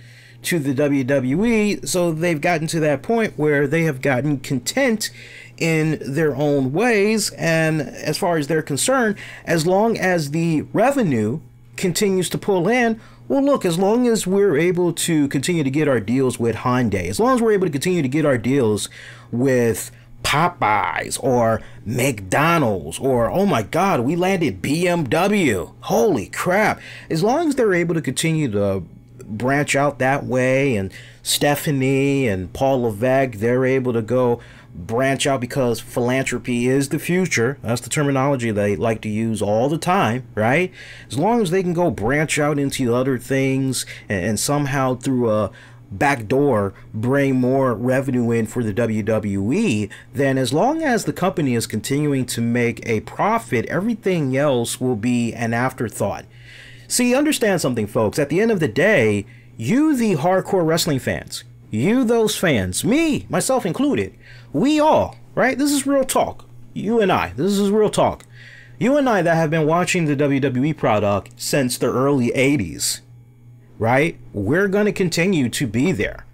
to the WWE, so they've gotten to that point where they have gotten content in their own ways, and as far as they're concerned, as long as the revenue continues to pull in, well, look, as long as we're able to continue to get our deals with Hyundai, as long as we're able to continue to get our deals with Popeyes or McDonald's, or oh my God, we landed BMW. Holy crap. As long as they're able to continue to branch out that way, and Stephanie and Paul Levesque, they're able to go branch out because philanthropy is the future. That's the terminology they like to use all the time, right? As long as they can go branch out into other things and somehow through a back door bring more revenue in for the WWE, then as long as the company is continuing to make a profit, everything else will be an afterthought. See, understand something, folks. At the end of the day, you, the hardcore wrestling fans, you, those fans, me, myself included, we all, right? This is real talk. You and I, this is real talk. You and I that have been watching the WWE product since the early 80s, right? We're going to continue to be there.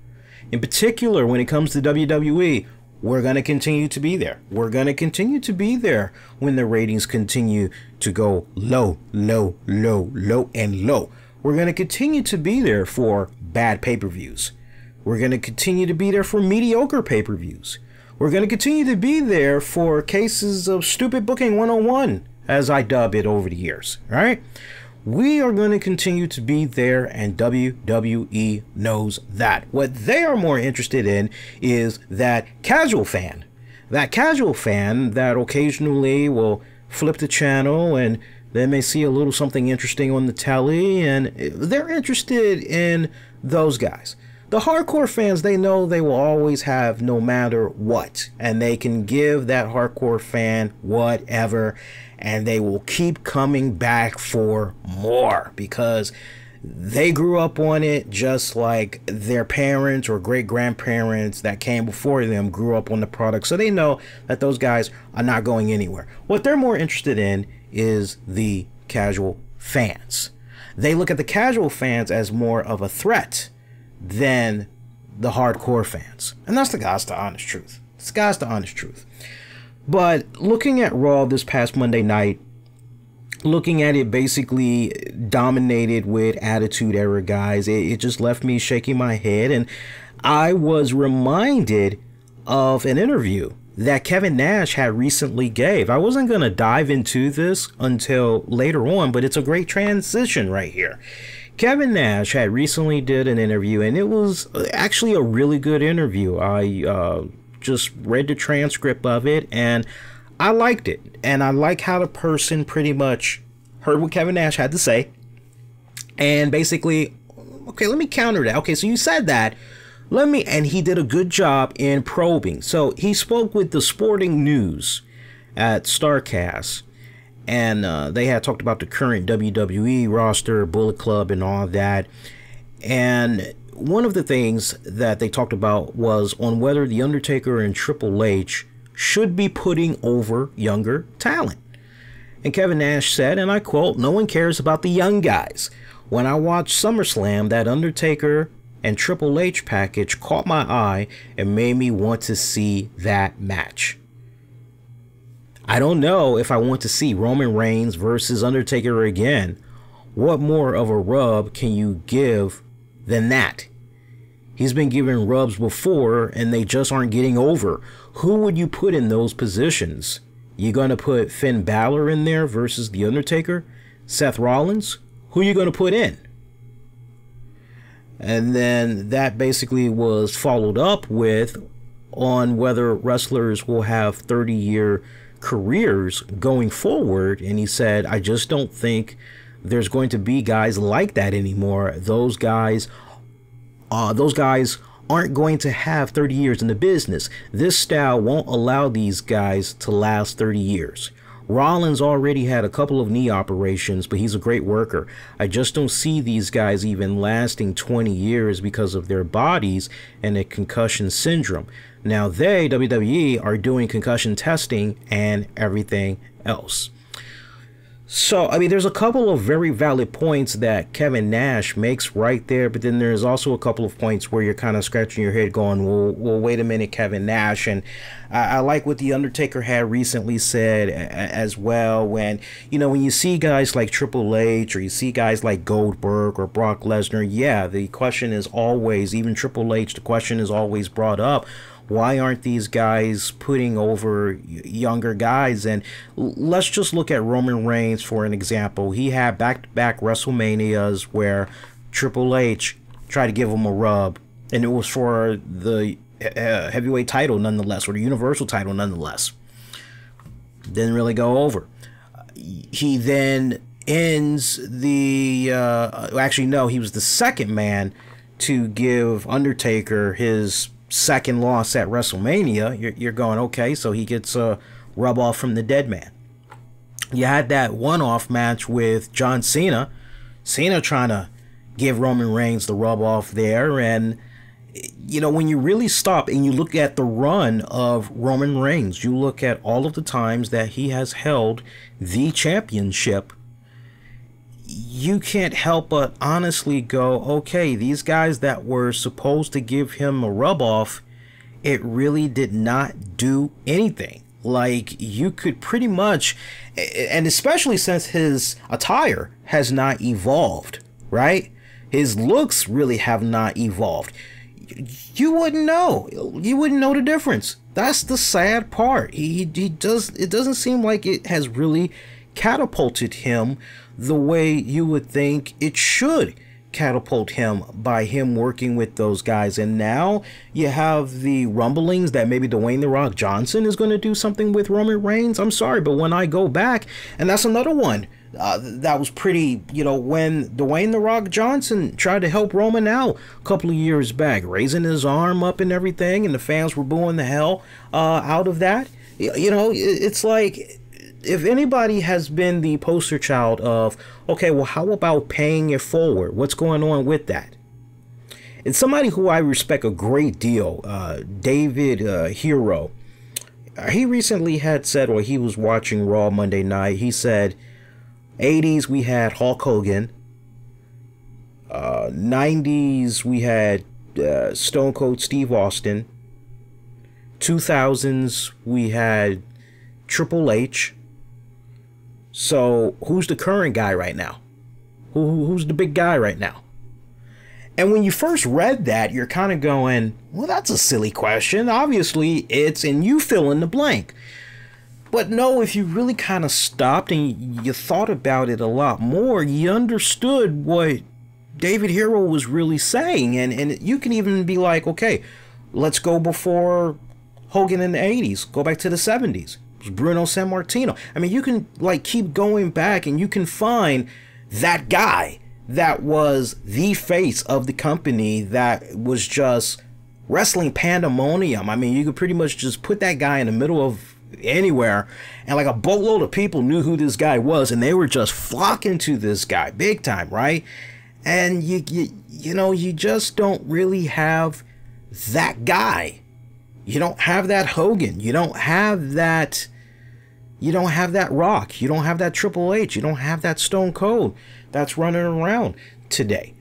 In particular, when it comes to WWE, we're going to continue to be there. We're going to continue to be there when the ratings continue to go low, low, low, low, and low. We're going to continue to be there for bad pay-per-views. We're going to continue to be there for mediocre pay-per-views. We're going to continue to be there for cases of stupid booking 101, as I dub it over the years, right? We are going to continue to be there, and WWE knows that. What they are more interested in is that casual fan. That casual fan that occasionally will flip the channel and they may see a little something interesting on the telly, and they're interested in those guys. The hardcore fans, they know they will always have no matter what, and they can give that hardcore fan whatever, and they will keep coming back for more because they grew up on it just like their parents or great-grandparents that came before them grew up on the product. So they know that those guys are not going anywhere. What they're more interested in is the casual fans. They look at the casual fans as more of a threat than the hardcore fans. And that's the God's to honest truth. It's God's to honest truth. But looking at Raw this past Monday night, looking at it basically dominated with Attitude Era guys, it just left me shaking my head. And I was reminded of an interview that Kevin Nash had recently gave. I wasn't going to dive into this until later on, but it's a great transition right here. Kevin Nash had recently did an interview, and it was actually a really good interview. I just read the transcript of it, and I liked it. And I like how the person pretty much heard what Kevin Nash had to say. And basically, okay, let me counter that. Okay, so you said that. And he did a good job in probing. So he spoke with the Sporting News at StarCast. And they had talked about the current WWE roster, Bullet Club, and all that. And one of the things that they talked about was on whether The Undertaker and Triple H should be putting over younger talent. And Kevin Nash said, and I quote, "No one cares about the young guys. When I watched SummerSlam, that Undertaker and Triple H package caught my eye and made me want to see that match. I don't know if I want to see Roman Reigns versus Undertaker again. What more of a rub can you give than that? He's been given rubs before and they just aren't getting over. Who would you put in those positions? You going to put Finn Balor in there versus The Undertaker? Seth Rollins? Who are you going to put in?" And then that basically was followed up with on whether wrestlers will have 30-year careers going forward. And he said, "I just don't think there's going to be guys like that anymore. Those guys aren't going to have 30 years in the business. This style won't allow these guys to last 30 years. Rollins already had a couple of knee operations, but he's a great worker. I just don't see these guys even lasting 20 years because of their bodies and the concussion syndrome. Now they, WWE, are doing concussion testing and everything else." So, I mean, there's a couple of very valid points that Kevin Nash makes right there, but then there's also a couple of points where you're kind of scratching your head going, well, wait a minute, Kevin Nash. And I like what The Undertaker had recently said as well, when you see guys like Triple H or you see guys like Goldberg or Brock Lesnar, yeah, the question is always, even Triple H, the question is always brought up, why aren't these guys putting over younger guys? And let's just look at Roman Reigns for an example. He had back-to-back WrestleManias where Triple H tried to give him a rub, and it was for the heavyweight title nonetheless, or the Universal title nonetheless. Didn't really go over. He then ends the... actually, no, he was the second man to give Undertaker his second loss at WrestleMania. You're going, okay, so he gets a rub off from the dead man. You had that one-off match with John Cena. Cena trying to give Roman Reigns the rub off there. And, when you really stop and you look at the run of Roman Reigns, you look at all of the times that he has held the championship, you can't help but honestly go, okay, these guys that were supposed to give him a rub off, it really did not do anything. Like, you could pretty much, and especially since his attire has not evolved, right? His looks really have not evolved. you wouldn't know. You wouldn't know the difference. That's the sad part. It doesn't seem like it has really catapulted him the way you would think it should catapult him, by him working with those guys. And now you have the rumblings that maybe Dwayne "The Rock" Johnson is going to do something with Roman Reigns. I'm sorry, but when I go back, and that's another one that was pretty, you know, when Dwayne "The Rock" Johnson tried to help Roman out a couple of years back, raising his arm up and everything, and the fans were booing the hell out of that. You know, it's like, if anybody has been the poster child of, okay, well, how about paying it forward? What's going on with that? It's somebody who I respect a great deal, David Hero. He recently had said, or he was watching Raw Monday night, he said, 80s we had Hulk Hogan, 90s we had Stone Cold Steve Austin, 2000s we had Triple H. So who's the current guy right now? Who's the big guy right now? And when you first read that, you're kind of going, well, that's a silly question. Obviously, it's, and you fill in the blank. But no, if you really kind of stopped and you thought about it a lot more, you understood what David Hero was really saying. And you can even be like, okay, let's go before Hogan in the 80s. Go back to the 70s. Bruno Sammartino. I mean, you can like keep going back and you can find that guy that was the face of the company, that was just wrestling pandemonium. I mean, you could pretty much just put that guy in the middle of anywhere and like a boatload of people knew who this guy was, and they were just flocking to this guy big time, right? And you know, you just don't really have that guy. You don't have that Hogan. You don't have that. You don't have that Rock. You don't have that Triple H. You don't have that Stone Cold that's running around today,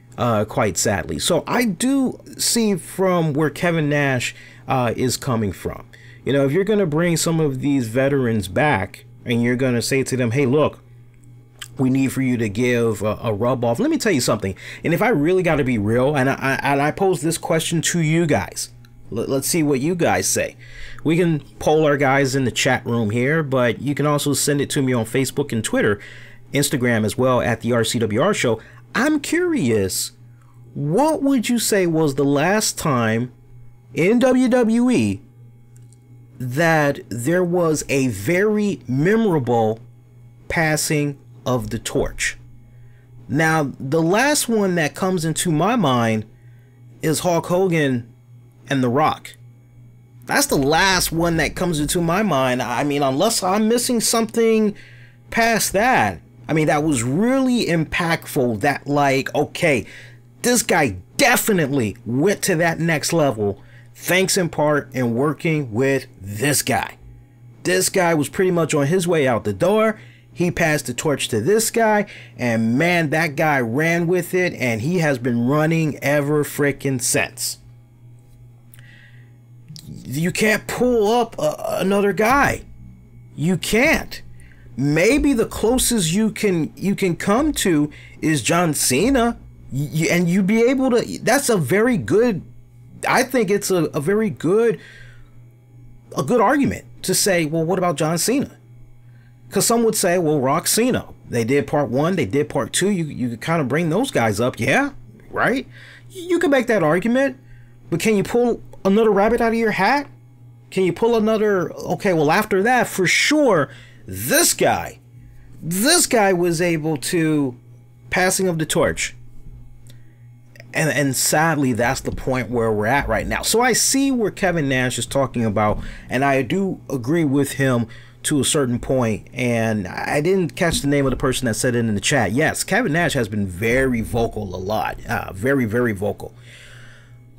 quite sadly. So I do see from where Kevin Nash is coming from. You know, if you're going to bring some of these veterans back and you're going to say to them, hey, look, we need for you to give a rub off. Let me tell you something. And if I really got to be real, and I pose this question to you guys, let's see what you guys say. We can poll our guys in the chat room here, but you can also send it to me on Facebook and Twitter, Instagram as well, at the RCWR show. I'm curious, what would you say was the last time in WWE that there was a very memorable passing of the torch? Now, the last one that comes into my mind is Hulk Hogan and The Rock. That's the last one that comes into my mind. I mean, unless I'm missing something past that. I mean, that was really impactful, that like, okay, this guy definitely went to that next level, thanks in part in working with this guy. This guy was pretty much on his way out the door. He passed the torch to this guy, and man, that guy ran with it, and he has been running ever freaking since. You can't pull up another guy. You can't. Maybe the closest you can come to is John Cena, and you'd be able to. That's a very good. I think it's a very good argument to say, well, what about John Cena? Because some would say, well, Rock, Cena, they did part one, they did part two. You could kind of bring those guys up, yeah, right? You can make that argument, but can you pull another rabbit out of your hat? Can you pull another? Okay, well, after that, for sure, this guy was able to passing of the torch. And sadly, that's the point where we're at right now. So I see where Kevin Nash is talking about, and I do agree with him to a certain point. And I didn't catch the name of the person that said it in the chat. Yes, Kevin Nash has been very vocal a lot, very, very vocal.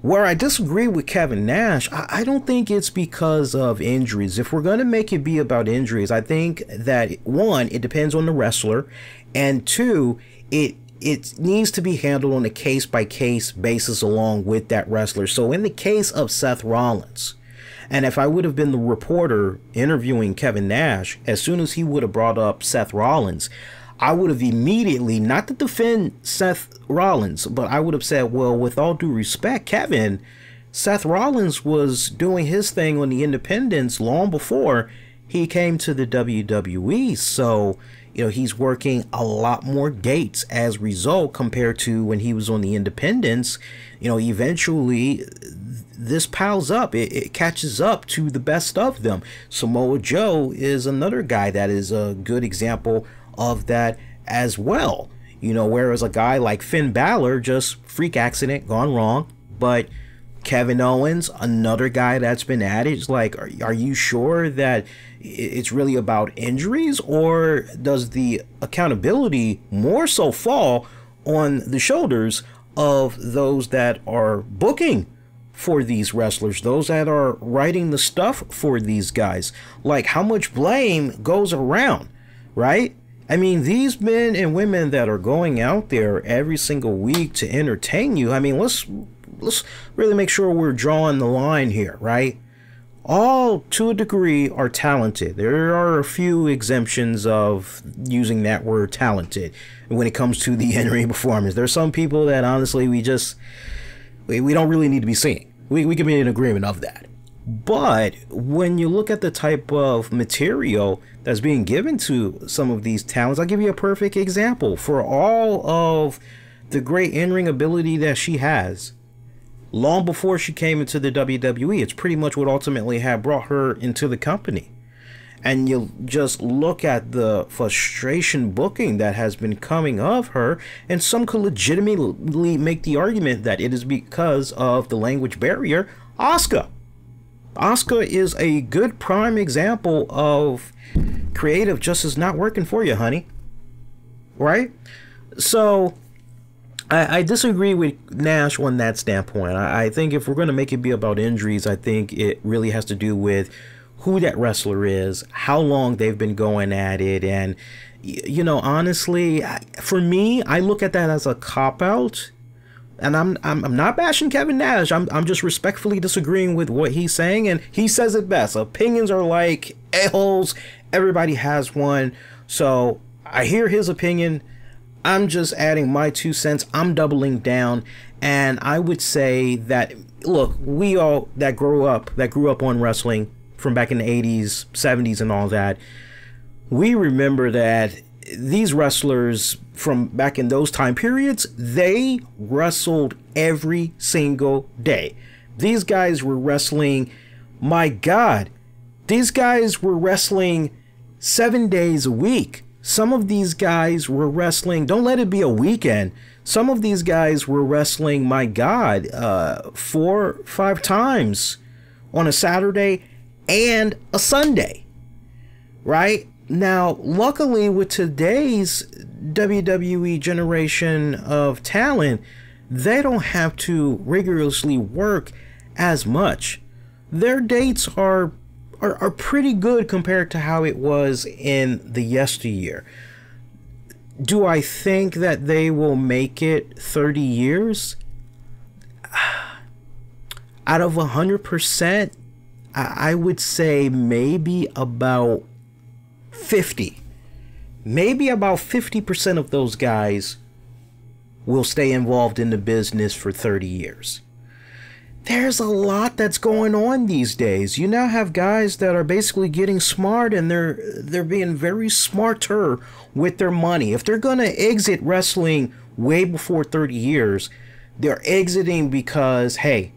Where I disagree with Kevin Nash, I don't think it's because of injuries. If we're going to make it be about injuries, I think that, one, it depends on the wrestler, and two, it needs to be handled on a case-by-case basis along with that wrestler. So in the case of Seth Rollins, and if I would have been the reporter interviewing Kevin Nash, as soon as he would have brought up Seth Rollins, I would have immediately, not to defend Seth Rollins, but I would have said, well, with all due respect, Kevin, Seth Rollins was doing his thing on the independents long before he came to the WWE. So, you know, he's working a lot more dates as a result compared to when he was on the independents. You know, eventually this piles up. It catches up to the best of them. Samoa Joe is another guy that is a good example of that as well. You know, whereas a guy like Finn Balor, just freak accident gone wrong. But Kevin Owens, another guy that's been added. It's like, are you sure that it's really about injuries, or does the accountability more so fall on the shoulders of those that are booking for these wrestlers, those that are writing the stuff for these guys? Like, how much blame goes around, right? I mean, these men and women that are going out there every single week to entertain you, I mean, let's really make sure we're drawing the line here, right? All, to a degree, are talented. There are a few exemptions of using that word talented when it comes to the in-ring performance. There's some people that, honestly, we don't really need to be seeing. We can be in agreement of that. But when you look at the type of material that's being given to some of these talents, I'll give you a perfect example. For all of the great in-ring ability that she has, long before she came into the WWE, it's pretty much what ultimately had brought her into the company. And you just look at the frustration booking that has been coming of her, and some could legitimately make the argument that it is because of the language barrier. Asuka is a good prime example of creative just is not working for you, honey. Right? So I disagree with Nash on that standpoint. I think if we're going to make it be about injuries, I think it really has to do with who that wrestler is, how long they've been going at it. And, you know, honestly, for me, I look at that as a cop-out. And I'm not bashing Kevin Nash. I'm just respectfully disagreeing with what he's saying. And he says it best. Opinions are like a-holes. Everybody has one. So I hear his opinion. I'm just adding my 2 cents. I'm doubling down. And I would say that, look, we all that grew up on wrestling from back in the 80s, 70s and all that, we remember that these wrestlers from back in those time periods, they wrestled every single day. These guys were wrestling, my God, these guys were wrestling 7 days a week. Some of these guys were wrestling, don't let it be a weekend. Some of these guys were wrestling, my God, 4 or 5 times on a Saturday and a Sunday, right? Now, luckily with today's WWE generation of talent, they don't have to rigorously work as much. Their dates are pretty good compared to how it was in the yesteryear. Do I think that they will make it 30 years? Out of 100%, I would say maybe about 50. Maybe about 50% of those guys will stay involved in the business for 30 years. There's a lot that's going on these days. You now have guys that are basically getting smart, and they're being very smarter with their money. If they're going to exit wrestling way before 30 years, they're exiting because, hey,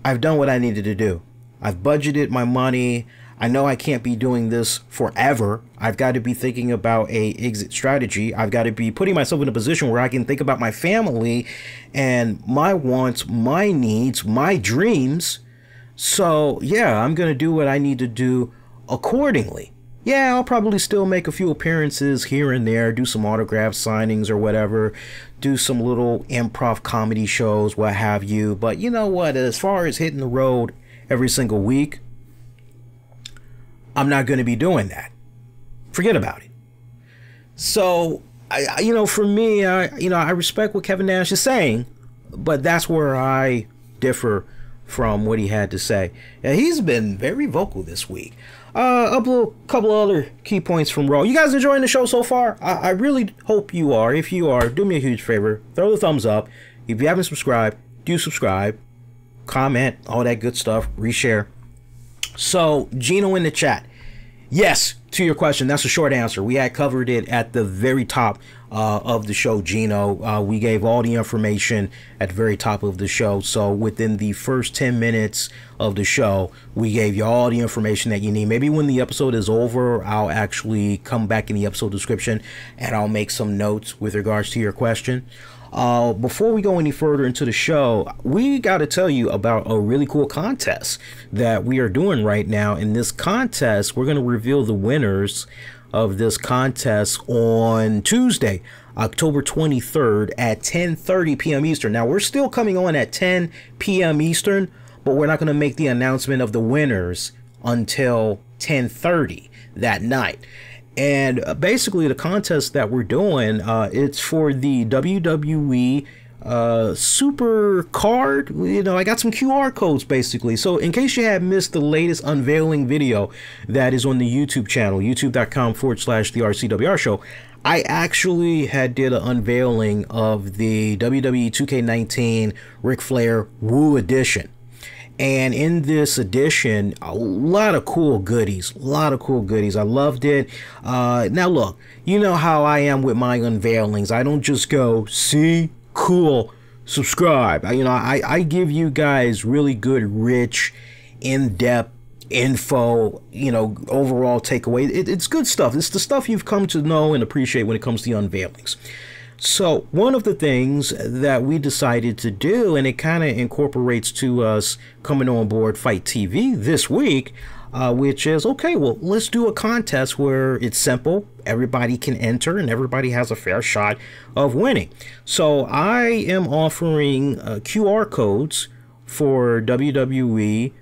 I've done what I needed to do. I've budgeted my money. I know I can't be doing this forever. I've got to be thinking about a exit strategy. I've got to be putting myself in a position where I can think about my family and my wants, my needs, my dreams. So yeah, I'm going to do what I need to do accordingly. Yeah, I'll probably still make a few appearances here and there, do some autograph signings or whatever, do some little improv comedy shows, what have you. But you know what, as far as hitting the road every single week, I'm not going to be doing that. Forget about it. So, you know, for me, I respect what Kevin Nash is saying, but that's where I differ from what he had to say. And he's been very vocal this week. A couple other key points from Raw. You guys enjoying the show so far? I really hope you are. If you are, do me a huge favor. Throw the thumbs up. If you haven't subscribed, do subscribe. comment, all that good stuff, reshare. So Gino in the chat, yes to your question. That's a short answer. We had covered it at the very top of the show, Gino. We gave all the information at the very top of the show. So within the first 10 minutes of the show, we gave you all the information that you need. Maybe when the episode is over, I'll actually come back in the episode description and I'll make some notes with regards to your question. Before we go any further into the show, we got to tell you about a really cool contest that we are doing right now. In this contest, we're going to reveal the winners of this contest on Tuesday, October 23rd at 10:30 p.m. Eastern. Now, we're still coming on at 10 p.m. Eastern, but we're not going to make the announcement of the winners until 10:30 that night. And basically the contest that we're doing, it's for the WWE super card. You know, I got some QR codes basically. So in case you had missed the latest unveiling video that is on the YouTube channel, youtube.com/the RCWR show, I actually did an unveiling of the WWE 2K19 Ric Flair Woo edition. And in this edition, a lot of cool goodies, I loved it. Now look, you know how I am with my unveilings. I don't just go, see, cool, subscribe. I give you guys really good, rich, in-depth info, overall takeaway. It's good stuff. It's the stuff you've come to know and appreciate when it comes to the unveilings. So one of the things that we decided to do, and it kind of incorporates to us coming on board Fight TV this week, which is, okay, well, let's do a contest where it's simple. Everybody can enter and everybody has a fair shot of winning. So I am offering QR codes for WWE,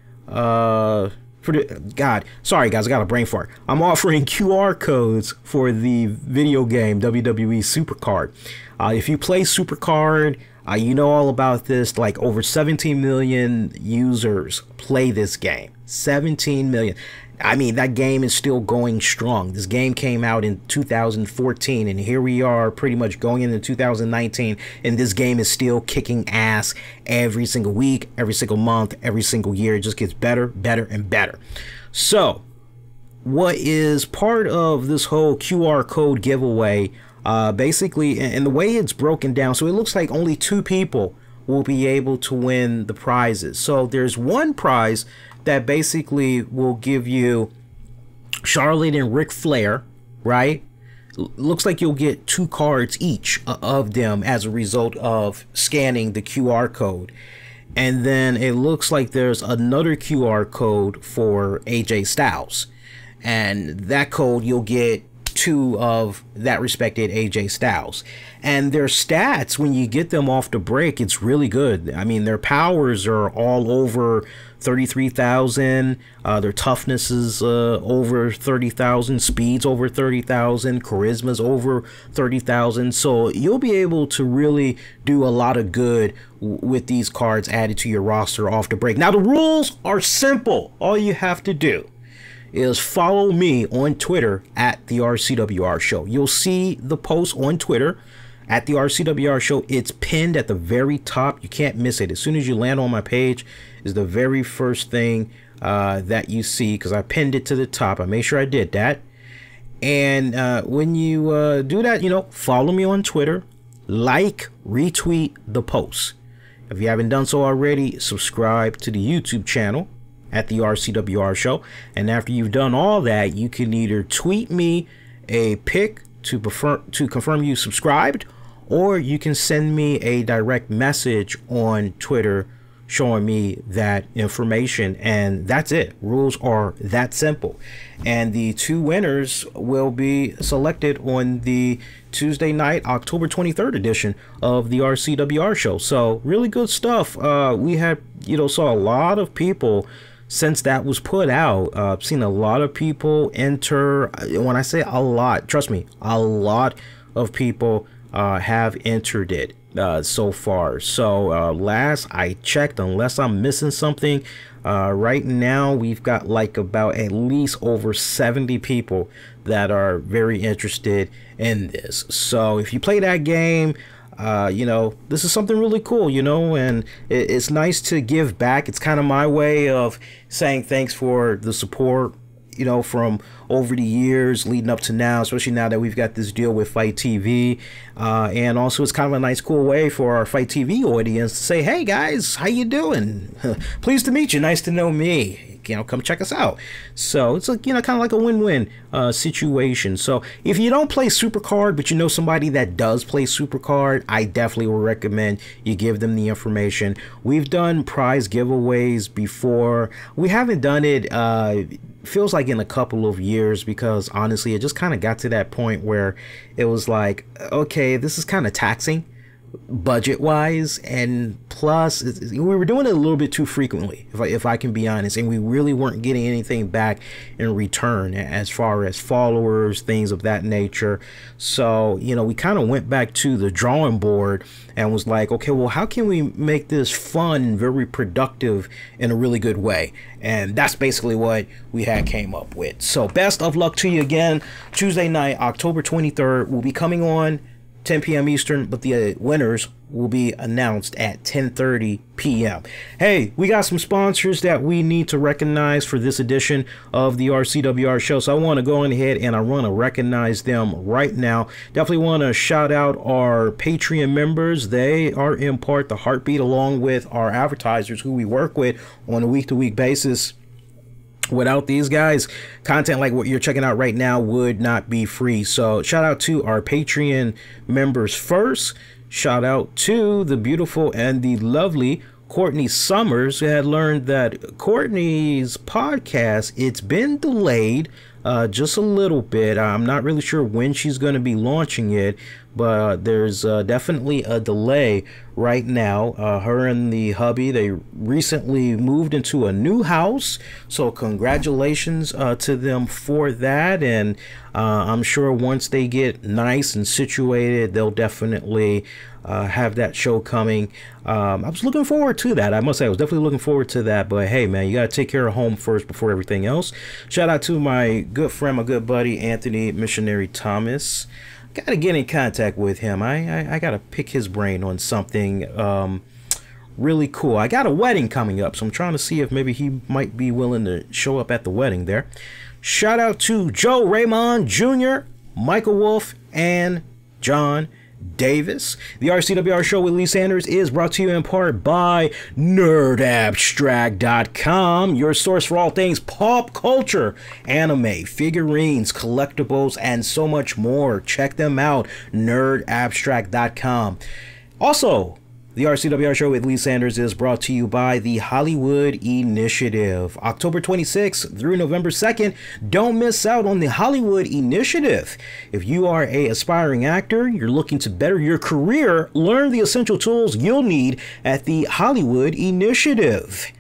sorry guys, I got a brain fart. I'm offering QR codes for the video game WWE Supercard. If you play Supercard, you know all about this. Like over 17 million users play this game. 17 million. I mean, that game is still going strong. This game came out in 2014, and here we are pretty much going into 2019, and this game is still kicking ass every single week, every single month, every single year. It just gets better, better, and better. So, what is part of this whole QR code giveaway, basically, and the way it's broken down, so it looks like only 2 people will be able to win the prizes. So, there's one prize that basically will give you Charlotte and Ric Flair, right? Looks like you'll get 2 cards each of them as a result of scanning the QR code. And then it looks like there's another QR code for AJ Styles. And that code, you'll get 2 of that respected AJ Styles. And their stats, when you get them off the break, it's really good. I mean, their powers are all over 33,000. Their toughness is over 30,000. Speed's over 30,000. Charisma's over 30,000. So you'll be able to really do a lot of good with these cards added to your roster off the break. Now, the rules are simple. All you have to do is follow me on Twitter at the RCWR show. You'll see the post on Twitter at the RCWR show. It's pinned at the very top. You can't miss it. As soon as you land on my page is the very first thing that you see, because I pinned it to the top. I made sure I did that. And when you do that, follow me on Twitter, like, retweet the post. If you haven't done so already, subscribe to the YouTube channel at the RCWR show. And after you've done all that, you can either tweet me a pic to confirm you subscribed, or you can send me a direct message on Twitter showing me that information, and that's it. Rules are that simple. And the 2 winners will be selected on the Tuesday night, October 23rd edition of the RCWR show. So really good stuff. We had, saw a lot of people since that was put out. I've seen a lot of people enter. When I say a lot, trust me, a lot of people have entered it so far. So last I checked, unless I'm missing something, right now we've got like about at least over 70 people that are very interested in this. So if you play that game, you know, this is something really cool, you know, and it's nice to give back. It's kind of my way of saying thanks for the support, you know, from over the years leading up to now, especially now that we've got this deal with Fight TV. And also it's kind of a nice, cool way for our Fight TV audience to say, hey guys, how you doing? Pleased to meet you. Nice to know me. You know, come check us out. So it's like, you know, kind of like a win-win situation. So if you don't play Supercard, but you know somebody that does play Supercard, I definitely would recommend you give them the information. We've done prize giveaways before. We haven't done it, feels like in a couple of years, because honestly, it just kind of got to that point where it was like, okay, this is kind of taxing budget wise, and plus we were doing it a little bit too frequently, if I can be honest, and we really weren't getting anything back in return as far as followers, things of that nature. So, you know, we kind of went back to the drawing board and was like, okay, well, how can we make this fun, very productive in a really good way? And that's basically what we had came up with. So best of luck to you again. Tuesday night, October 23rd, will be coming on 10 p.m. Eastern, but the winners will be announced at 10:30 p.m. Hey, we got some sponsors that we need to recognize for this edition of the RCWR show, so I want to go ahead and I want to recognize them right now. Definitely want to shout out our Patreon members. They are in part the heartbeat, along with our advertisers who we work with on a week-to-week basis. Without these guys, content like what you're checking out right now would not be free. So shout out to our Patreon members first. Shout out to the beautiful and the lovely Courtney Summers, who had learned that Courtney's podcast, it's been delayed just a little bit. I'm not really sure when she's going to be launching it, but there's definitely a delay right now. Her and the hubby, they recently moved into a new house, so congratulations to them for that. And I'm sure once they get nice and situated, they'll definitely have that show coming. I was looking forward to that. I must say, I was definitely looking forward to that. But hey, man, you got to take care of home first before everything else. Shout out to my good friend, my good buddy, Anthony Missionary Thomas. Got to get in contact with him. I got to pick his brain on something really cool. I got a wedding coming up, so I'm trying to see if maybe he might be willing to show up at the wedding there. Shout out to Joe Raymond Jr., Michael Wolf, and John Davis. The RCWR show with Lee Sanders is brought to you in part by nerdabstract.com, your source for all things pop culture, anime, figurines, collectibles, and so much more. Check them out, nerdabstract.com. Also, the RCWR show with Lee Sanders is brought to you by the Hollywood Initiative. October 26th through November 2nd, don't miss out on the Hollywood Initiative. If you are an aspiring actor, you're looking to better your career, learn the essential tools you'll need at the Hollywood Initiative.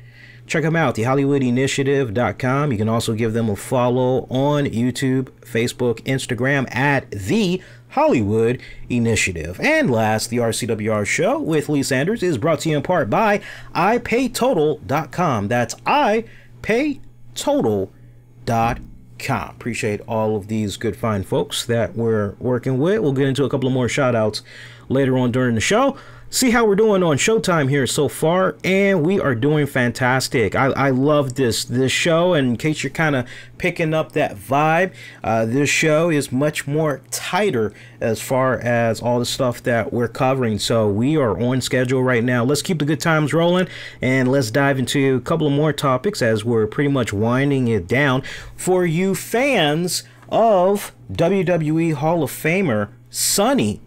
Check them out, thehollywoodinitiative.com. You can also give them a follow on YouTube, Facebook, Instagram at The Hollywood Initiative. And last, the RCWR show with Lee Sanders is brought to you in part by iPayTotal.com. That's iPayTotal.com. Appreciate all of these good fine folks that we're working with. We'll get into a couple of more shout outs later on during the show. See how we're doing on Showtime here so far, and we are doing fantastic. I love this show, and in case you're kind of picking up that vibe, this show is much more tighter as far as all the stuff that we're covering. So we are on schedule right now. Let's keep the good times rolling, and let's dive into a couple of more topics as we're pretty much winding it down. For you fans of WWE Hall of Famer Sunny,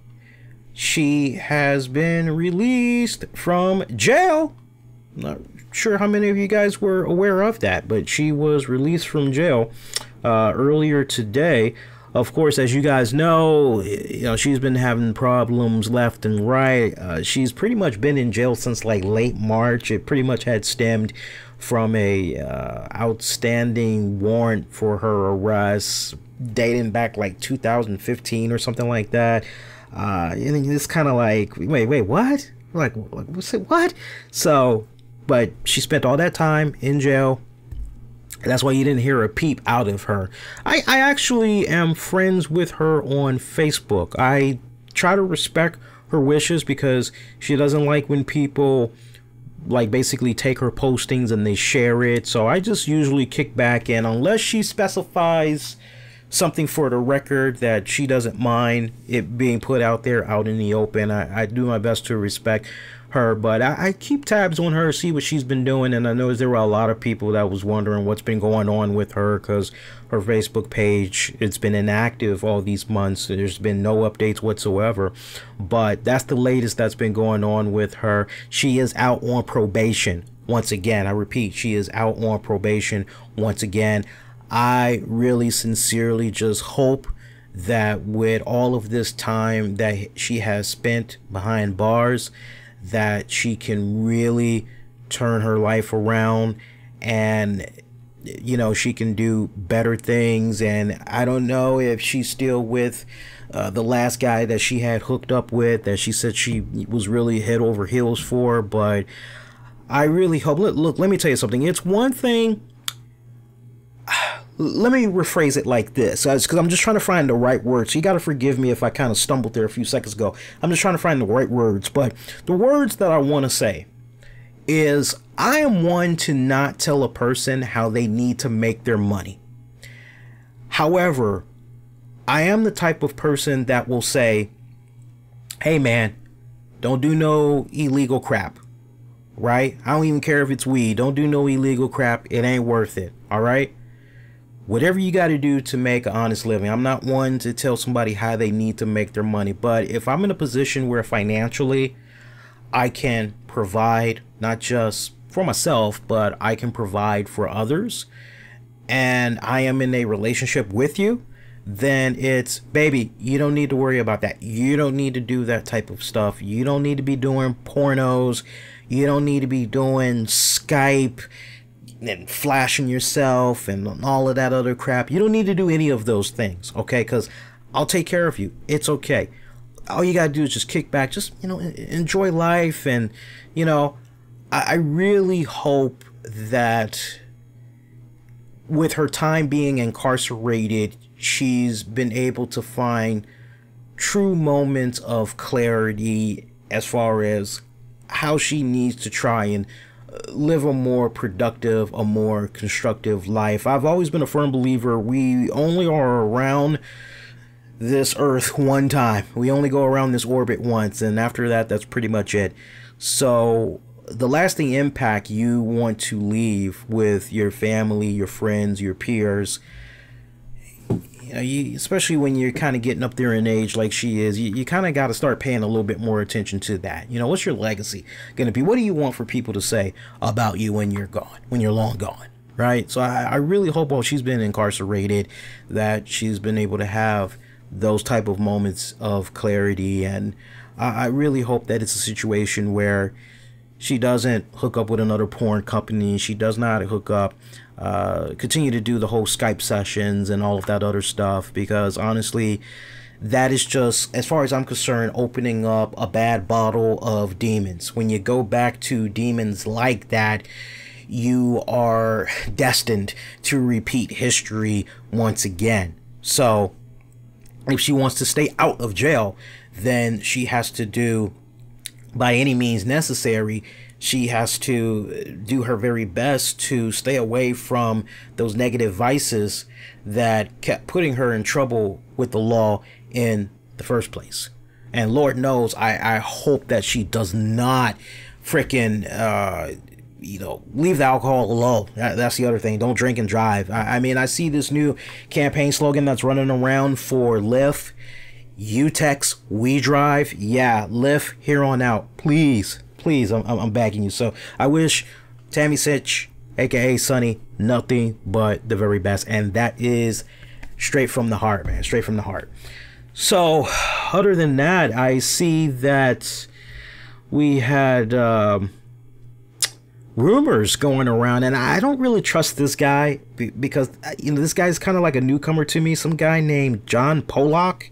she has been released from jail. Not sure how many of you guys were aware of that, but she was released from jail earlier today. Of course, as you guys know, she's been having problems left and right. She's pretty much been in jail since like late March. It pretty much had stemmed from a outstanding warrant for her arrest dating back like 2015 or something like that. And it's kind of like, wait, what? Like, what? So, but she spent all that time in jail. That's why you didn't hear a peep out of her. I actually am friends with her on Facebook. I try to respect her wishes, because she doesn't like when people like basically take her postings and they share it. So I just usually kick back, and unless she specifies something for the record that she doesn't mind it being put out there out in the open, I do my best to respect her. But I keep tabs on her, see what she's been doing. And I know there were a lot of people that was wondering what's been going on with her, because her Facebook page, it's been inactive all these months. There's been no updates whatsoever. But that's the latest that's been going on with her. She is out on probation once again. I repeat, she is out on probation once again. I really sincerely just hope that with all of this time that she has spent behind bars, that she can really turn her life around, and you know, she can do better things. And I don't know if she's still with the last guy that she had hooked up with, that she said she was really head over heels for. But I really hope, look, let me tell you something. It's one thing, let me rephrase it like this, because I'm just trying to find the right words. So you got to forgive me if I kind of stumbled there a few seconds ago. I'm just trying to find the right words. But the words that I want to say is, I am one to not tell a person how they need to make their money. However, I am the type of person that will say, hey man, don't do no illegal crap, right? I don't even care if it's weed. Don't do no illegal crap. It ain't worth it. All right. Whatever you got to do to make an honest living. I'm not one to tell somebody how they need to make their money. But if I'm in a position where financially I can provide, not just for myself, but I can provide for others, and I am in a relationship with you, then it's, baby, you don't need to worry about that. You don't need to do that type of stuff. You don't need to be doing pornos. You don't need to be doing Skype and flashing yourself and all of that other crap. You don't need to do any of those things, okay? Because I'll take care of you. It's okay. All you gotta do is just kick back, just, you know, enjoy life. And, you know, I really hope that with her time being incarcerated, she's been able to find true moments of clarity as far as how she needs to try and live a more productive, a more constructive life. I've always been a firm believer, we only are around this earth one time. We only go around this orbit once, and after that, that's pretty much it. So the lasting impact you want to leave with your family, your friends, your peers, you know, especially when you're kind of getting up there in age like she is, you kind of got to start paying a little bit more attention to that. You know, what's your legacy going to be? What do you want for people to say about you when you're gone, when you're long gone, right? So I really hope while she's been incarcerated that she's been able to have those type of moments of clarity. And I really hope that it's a situation where she doesn't hook up with another porn company. She does not hook up, continue to do the whole Skype sessions and all of that other stuff, because honestly, that is just, as far as I'm concerned, opening up a bad bottle of demons. When you go back to demons like that, you are destined to repeat history once again. So if she wants to stay out of jail, then she has to do, by any means necessary, she has to do her very best to stay away from those negative vices that kept putting her in trouble with the law in the first place. And Lord knows, I hope that she does not freaking, you know, leave the alcohol alone. That's the other thing. Don't drink and drive. I mean, I see this new campaign slogan that's running around for Lyft. You text, we drive. Yeah, Lyft here on out. Please, please, I'm begging you. So I wish Tammy Sytch, aka Sunny, nothing but the very best. And that is straight from the heart, man. Straight from the heart. So other than that, I see that we had rumors going around, and I don't really trust this guy because, you know, this guy's kind of like a newcomer to me. Some guy named John Pollock.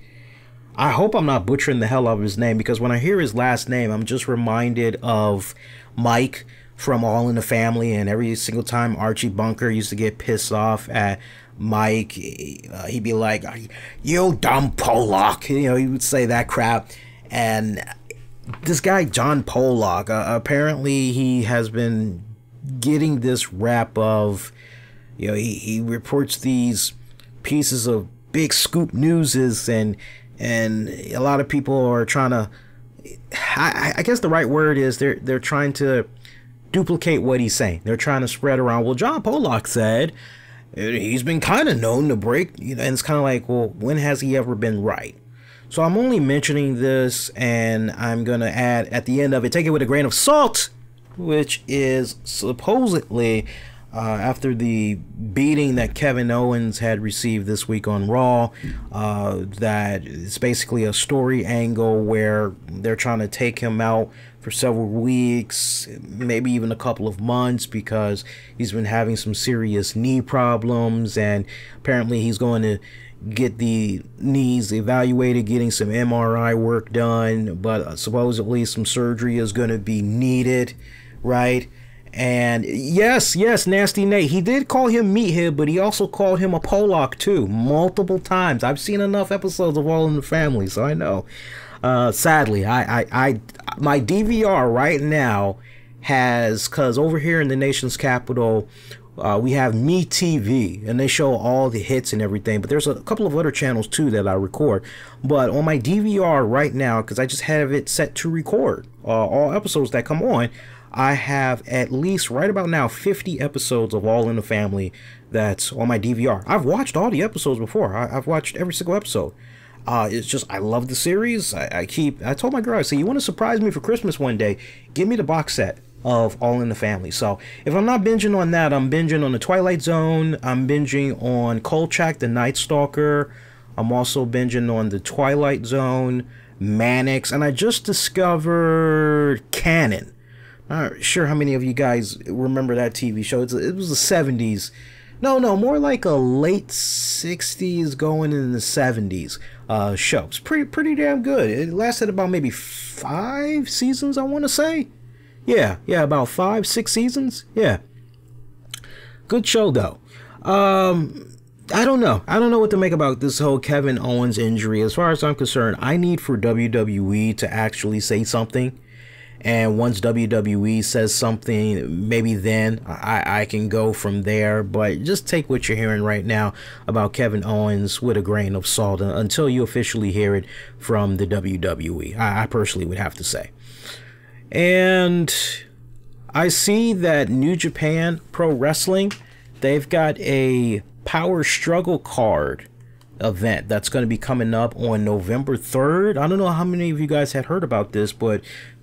I hope I'm not butchering the hell out of his name, because when I hear his last name, I'm just reminded of Mike from All in the Family. And every single time Archie Bunker used to get pissed off at Mike, he'd be like, "You dumb Pollock," you know, he would say that crap. And this guy John Pollock, apparently he has been getting this rap of, you know, he reports these pieces of big scoop newses, and a lot of people are trying to, I guess the right word is they're trying to duplicate what he's saying. They're trying to spread around, well, John Pollock said he's been kind of known to break, you know, and it's kind of like, well, when has he ever been right? So I'm only mentioning this, and I'm going to add at the end of it, take it with a grain of salt, which is supposedly after the beating that Kevin Owens had received this week on Raw, that it's basically a story angle where they're trying to take him out for several weeks, maybe even a couple of months, because he's been having some serious knee problems, and apparently he's going to get the knees evaluated, getting some MRI work done, but supposedly some surgery is going to be needed, right? And yes, Nasty Nate, he did call him Meathead, but he also called him a Pollock too, multiple times. I've seen enough episodes of All in the Family, so I know. Sadly, my DVR right now has, cause over here in the nation's capital, we have Me TV, and they show all the hits and everything, but there's a couple of other channels too that I record. But on my DVR right now, because I just have it set to record all episodes that come on, I have at least right about now 50 episodes of All in the Family that's on my DVR. I've watched all the episodes before. I've watched every single episode. It's just, I love the series. I told my girl, I said, you want to surprise me for Christmas one day? Give me the box set of All in the Family. So if I'm not binging on that, I'm binging on The Twilight Zone. I'm binging on Kolchak, The Night Stalker. I'm also binging on The Twilight Zone, Mannix, and I just discovered Canon. Not sure how many of you guys remember that TV show. It was the 70s. No, more like a late 60s going into the 70s show. It's pretty damn good. It lasted about maybe 5 seasons, I want to say. Yeah, about 5-6 seasons. Yeah. Good show, though. I don't know. I don't know what to make about this whole Kevin Owens injury. As far as I'm concerned, I need for WWE to actually say something. And once WWE says something, maybe then I can go from there. But just take what you're hearing right now about Kevin Owens with a grain of salt until you officially hear it from the WWE. I personally would have to say. And I see that New Japan Pro Wrestling, they've got a Power Struggle card event that's going to be coming up on November 3rd. I don't know how many of you guys had heard about this, but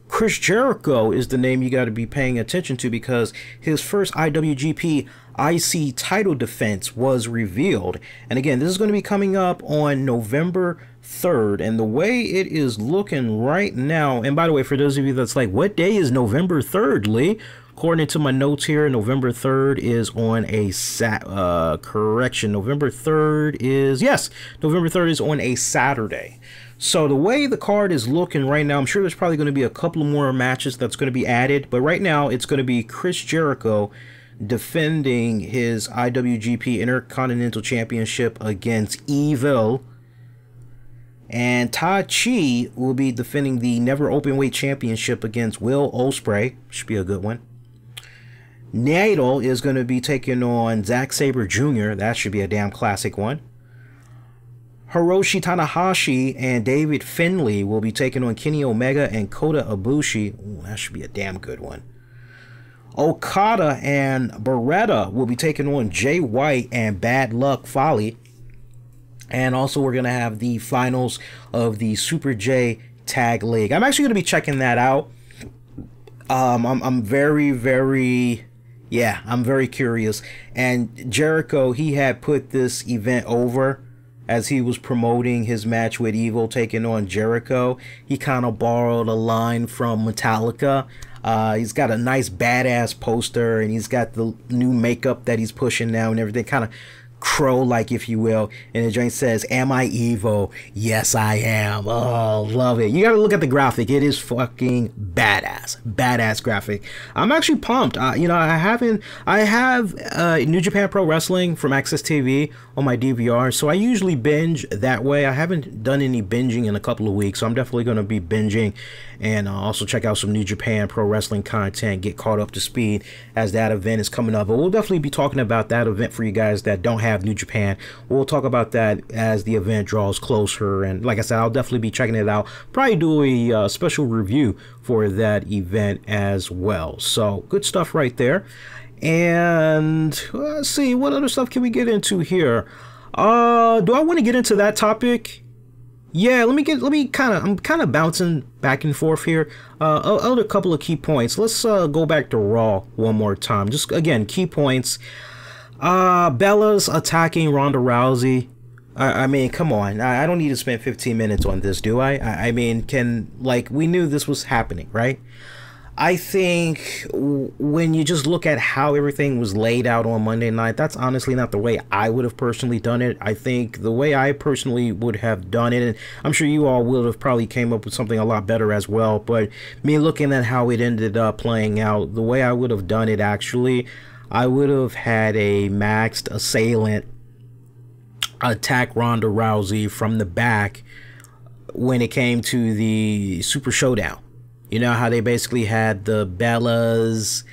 Chris Jericho is the name you got to be paying attention to, because his first IWGP IC title defense was revealed. And again, this is going to be coming up on November 3rd. And the way it is looking right now, and by the way, for those of you that's like, what day is November 3rd, Lee? According to my notes here, November 3rd is on a correction. November 3rd is, yes, November 3rd is on a Saturday. So the way the card is looking right now, I'm sure there's probably going to be a couple more matches that's going to be added. But right now, it's going to be Chris Jericho defending his IWGP Intercontinental Championship against Evil. And Tai Chi will be defending the Never Openweight Championship against Will Ospreay. Should be a good one. Naito is going to be taking on Zack Sabre Jr. That should be a damn classic one. Hiroshi Tanahashi and David Finlay will be taking on Kenny Omega and Kota Ibushi. Ooh, that should be a damn good one. Okada and Beretta will be taking on Jay White and Bad Luck Fale. And also we're going to have the finals of the Super J Tag League. I'm actually going to be checking that out. I'm very curious. And Jericho, he had put this event over as he was promoting his match with Evil taking on Jericho. He kind of borrowed a line from Metallica. He's got a nice badass poster, and he's got the new makeup that he's pushing now and everything. Kind of crow, like, if you will, and the joint says, "Am I evil? Yes, I am." Oh, love it. You gotta look at the graphic. It is fucking badass graphic. I'm actually pumped. You know, I have New Japan Pro Wrestling from Access TV on my DVR, so I usually binge that way. I haven't done any binging in a couple of weeks, so I'm definitely going to be binging, and also check out some New Japan Pro Wrestling content, get caught up to speed as that event is coming up. But we'll definitely be talking about that event for you guys that don't have New Japan. We'll talk about that as the event draws closer, and like I said, I'll definitely be checking it out. Probably do a special review for that event as well. So good stuff right there. And let's see, what other stuff can we get into here? Do I want to get into that topic? Yeah, I'm kind of bouncing back and forth here. Other couple of key points. Let's go back to Raw one more time. Just again, key points. Bella's attacking Ronda Rousey. I mean, come on. I don't need to spend 15 minutes on this, do I? I mean, we knew this was happening, right? I think when you just look at how everything was laid out on Monday night, that's honestly not the way I would have personally done it. I think the way I personally would have done it, and I'm sure you all would have probably came up with something a lot better as well, but me looking at how it ended up playing out, the way I would have done it actually, I would have had a maxed assailant attack Ronda Rousey from the back when it came to the Super Showdown. You know how they basically had the Bellas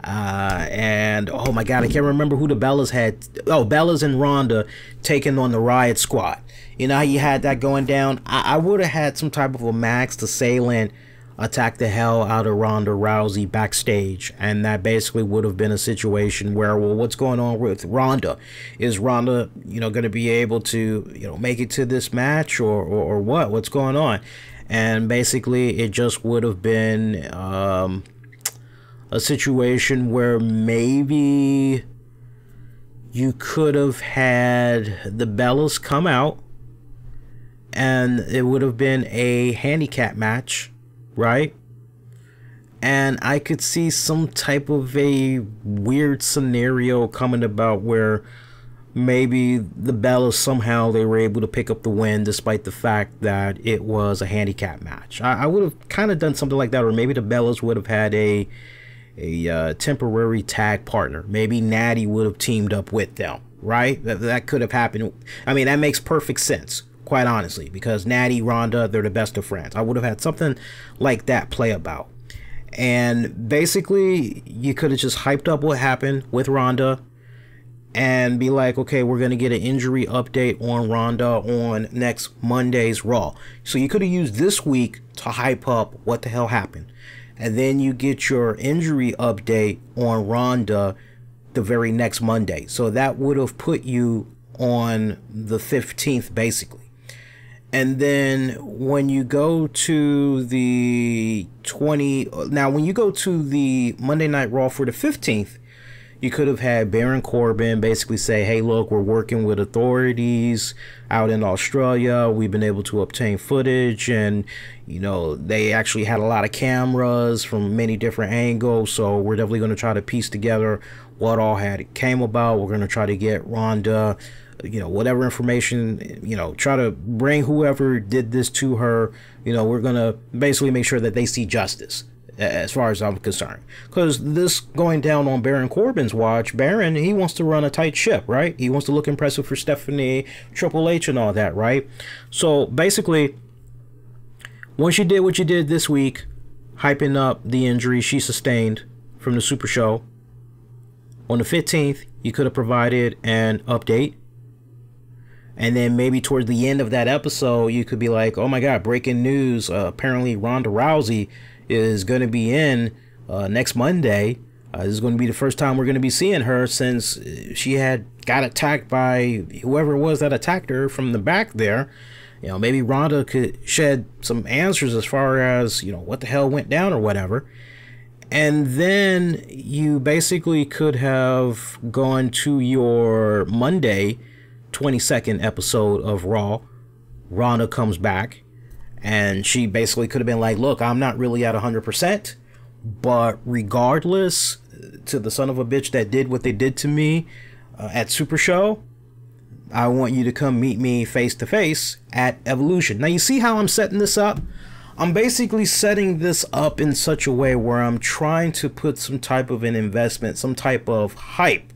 and oh my god, I can't remember who the Bellas had. Oh, Bellas and Ronda taking on the Riot Squad. You know how you had that going down? I would have had some type of a maxed assailant attack the hell out of Ronda Rousey backstage, and that basically would have been a situation where, well, what's going on with Ronda? Is Ronda, you know, going to be able to, you know, make it to this match, or what? What's going on? And basically it just would have been a situation where maybe you could have had the Bellas come out and it would have been a handicap match, right? And I could see some type of a weird scenario coming about where maybe the Bellas somehow they were able to pick up the win despite the fact that it was a handicap match. I would have kind of done something like that, or maybe the Bellas would have had a temporary tag partner. Maybe Natty would have teamed up with them, right? That could have happened. I mean, that makes perfect sense, quite honestly, because Natty, Ronda, they're the best of friends. I would have had something like that play about. And basically, you could have just hyped up what happened with Ronda and be like, okay, we're going to get an injury update on Ronda on next Monday's Raw. So you could have used this week to hype up what the hell happened. And then you get your injury update on Ronda the very next Monday. So that would have put you on the 15th, basically. And then when you go to the when you go to the Monday Night Raw for the 15th, you could have had Baron Corbin basically say, hey, look, we're working with authorities out in Australia. We've been able to obtain footage, and, you know, they actually had a lot of cameras from many different angles. So we're definitely going to try to piece together what all came about. We're going to try to get Ronda, you know, whatever information, you know, try to bring whoever did this to her. You know, we're going to basically make sure that they see justice, as far as I'm concerned, because this going down on Baron Corbin's watch. Baron, he wants to run a tight ship, right? He wants to look impressive for Stephanie, Triple H, and all that, right? So basically, once you did what you did this week, hyping up the injury she sustained from the Super Show, on the 15th, you could have provided an update. And then maybe towards the end of that episode, you could be like, oh my God, breaking news. Apparently Ronda Rousey is going to be in next Monday. This is going to be the first time we're going to be seeing her since she had got attacked by whoever it was that attacked her from the back there. You know, maybe Ronda could shed some answers as far as, you know, what the hell went down or whatever. And then you basically could have gone to your Monday 22nd episode of Raw. Ronda comes back, and she basically could have been like, look, I'm not really at 100%, but regardless, to the son of a bitch that did what they did to me at Super Show, I want you to come meet me face to face at Evolution. Now you see how I'm setting this up? I'm basically setting this up in such a way where I'm trying to put some type of an investment, some type of hype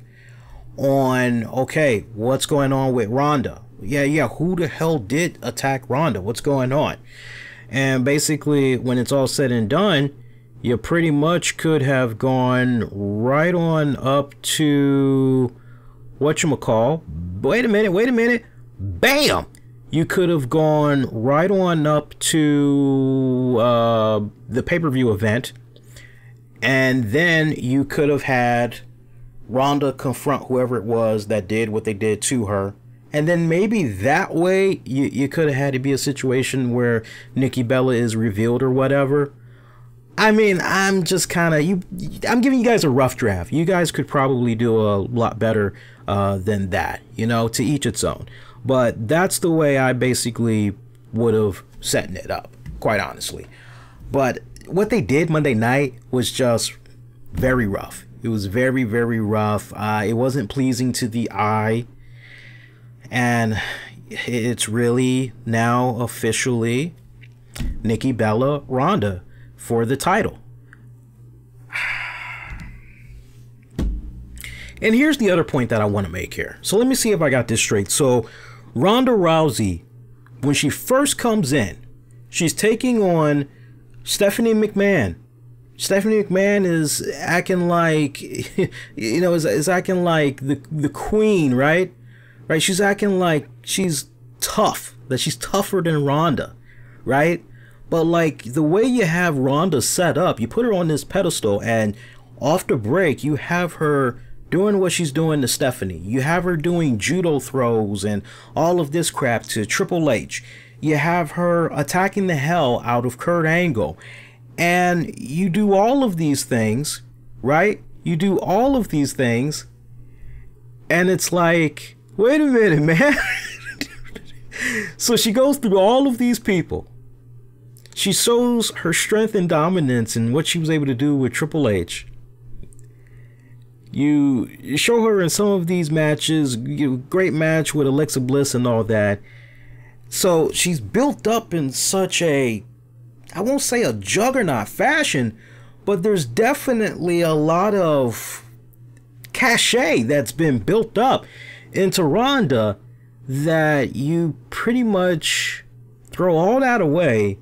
on, okay, what's going on with Ronda? Yeah, who the hell did attack Ronda? What's going on? And basically, when it's all said and done, you pretty much could have gone right on up to whatchamacall. Wait a minute. Bam! You could have gone right on up to the pay-per-view event, and then you could have had Ronda confront whoever it was that did what they did to her. And then maybe that way you could have had to be a situation where Nikki Bella is revealed or whatever. I mean, I'm just kind of, I'm giving you guys a rough draft. You guys could probably do a lot better than that, you know, to each its own. But that's the way I basically would have set it up, quite honestly. But what they did Monday night was just very rough. It was very, very rough. It wasn't pleasing to the eye. And it's really now officially Nikki Bella Ronda for the title. And here's the other point that I want to make here. So let me see if I got this straight. So Ronda Rousey, when she first comes in, she's taking on Stephanie McMahon. Stephanie McMahon is acting like, you know, is acting like the queen, right? Right? She's acting like she's tough, that she's tougher than Ronda, right? But like the way you have Ronda set up, you put her on this pedestal, and off the break, you have her doing what she's doing to Stephanie. You have her doing judo throws and all of this crap to Triple H. You have her attacking the hell out of Kurt Angle. And you do all of these things, right? You do all of these things, and it's like, wait a minute, man. So she goes through all of these people. She shows her strength and dominance and what she was able to do with Triple H. You show her in some of these matches, great match with Alexa Bliss and all that. So she's built up in such a, I won't say a juggernaut fashion, but there's definitely a lot of cachet that's been built up into Ronda that you pretty much throw all that away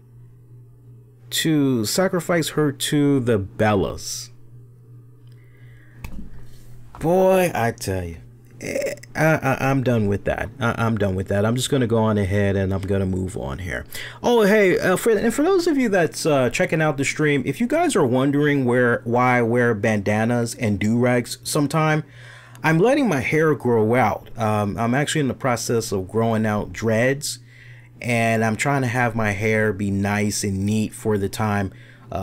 to sacrifice her to the Bellas. Boy, I tell you, I'm done with that. I'm done with that. I'm just going to go on ahead and I'm going to move on here. Oh, hey, for those of you that's checking out the stream, if you guys are wondering why I wear bandanas and do-rags sometime, I'm letting my hair grow out. I'm actually in the process of growing out dreads, and I'm trying to have my hair be nice and neat for the time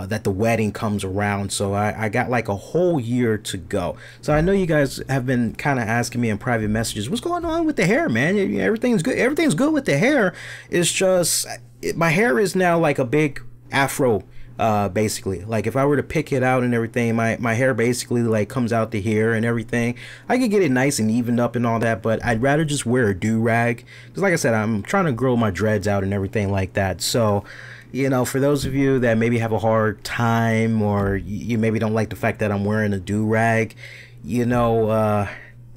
that the wedding comes around. So I got like a whole year to go. So I know you guys have been kind of asking me in private messages, what's going on with the hair, man? Everything's good. Everything's good with the hair. It's just my hair is now like a big afro, basically. Like if I were to pick it out and everything, my hair basically like comes out to here and everything. I could get it nice and evened up and all that, but I'd rather just wear a do-rag, because like I said, I'm trying to grow my dreads out and everything like that. So, you know, for those of you that maybe have a hard time, or you maybe don't like the fact that I'm wearing a do-rag, you know,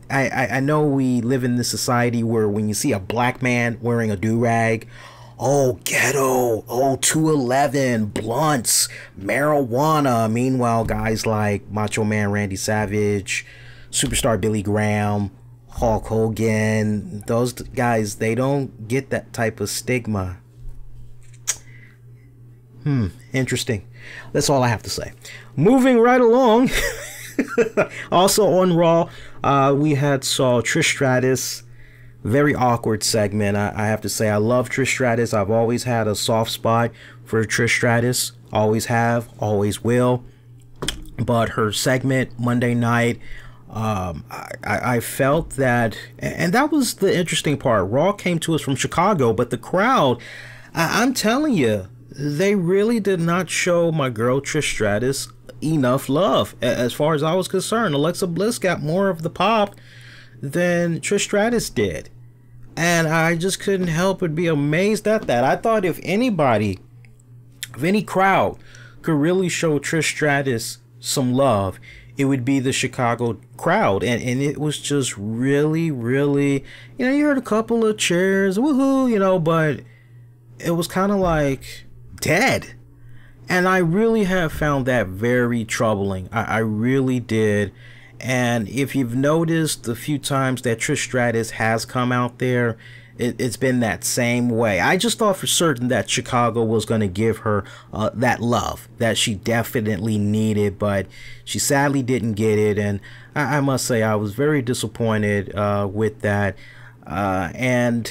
I know we live in this society where when you see a black man wearing a do-rag, oh, ghetto, oh, 211, blunts, marijuana. Meanwhile, guys like Macho Man Randy Savage, Superstar Billy Graham, Hulk Hogan, those guys, they don't get that type of stigma. Interesting. That's all I have to say. Moving right along. Also on Raw, we saw Trish Stratus. Very awkward segment. I have to say, I love Trish Stratus. I've always had a soft spot for Trish Stratus. Always have, always will. But her segment Monday night, I felt that, and that was the interesting part. Raw came to us from Chicago, but the crowd, I'm telling you, they really did not show my girl Trish Stratus enough love. As far as I was concerned, Alexa Bliss got more of the pop than Trish Stratus did. And I just couldn't help but be amazed at that. I thought if anybody, if any crowd could really show Trish Stratus some love, it would be the Chicago crowd. And it was just really, really, you know, you heard a couple of cheers, woohoo, you know, but it was kind of like dead. And I really have found that very troubling. I really did. And if you've noticed the few times that Trish Stratus has come out there, it's been that same way. I just thought for certain that Chicago was going to give her that love that she definitely needed, but she sadly didn't get it. And I must say I was very disappointed with that. And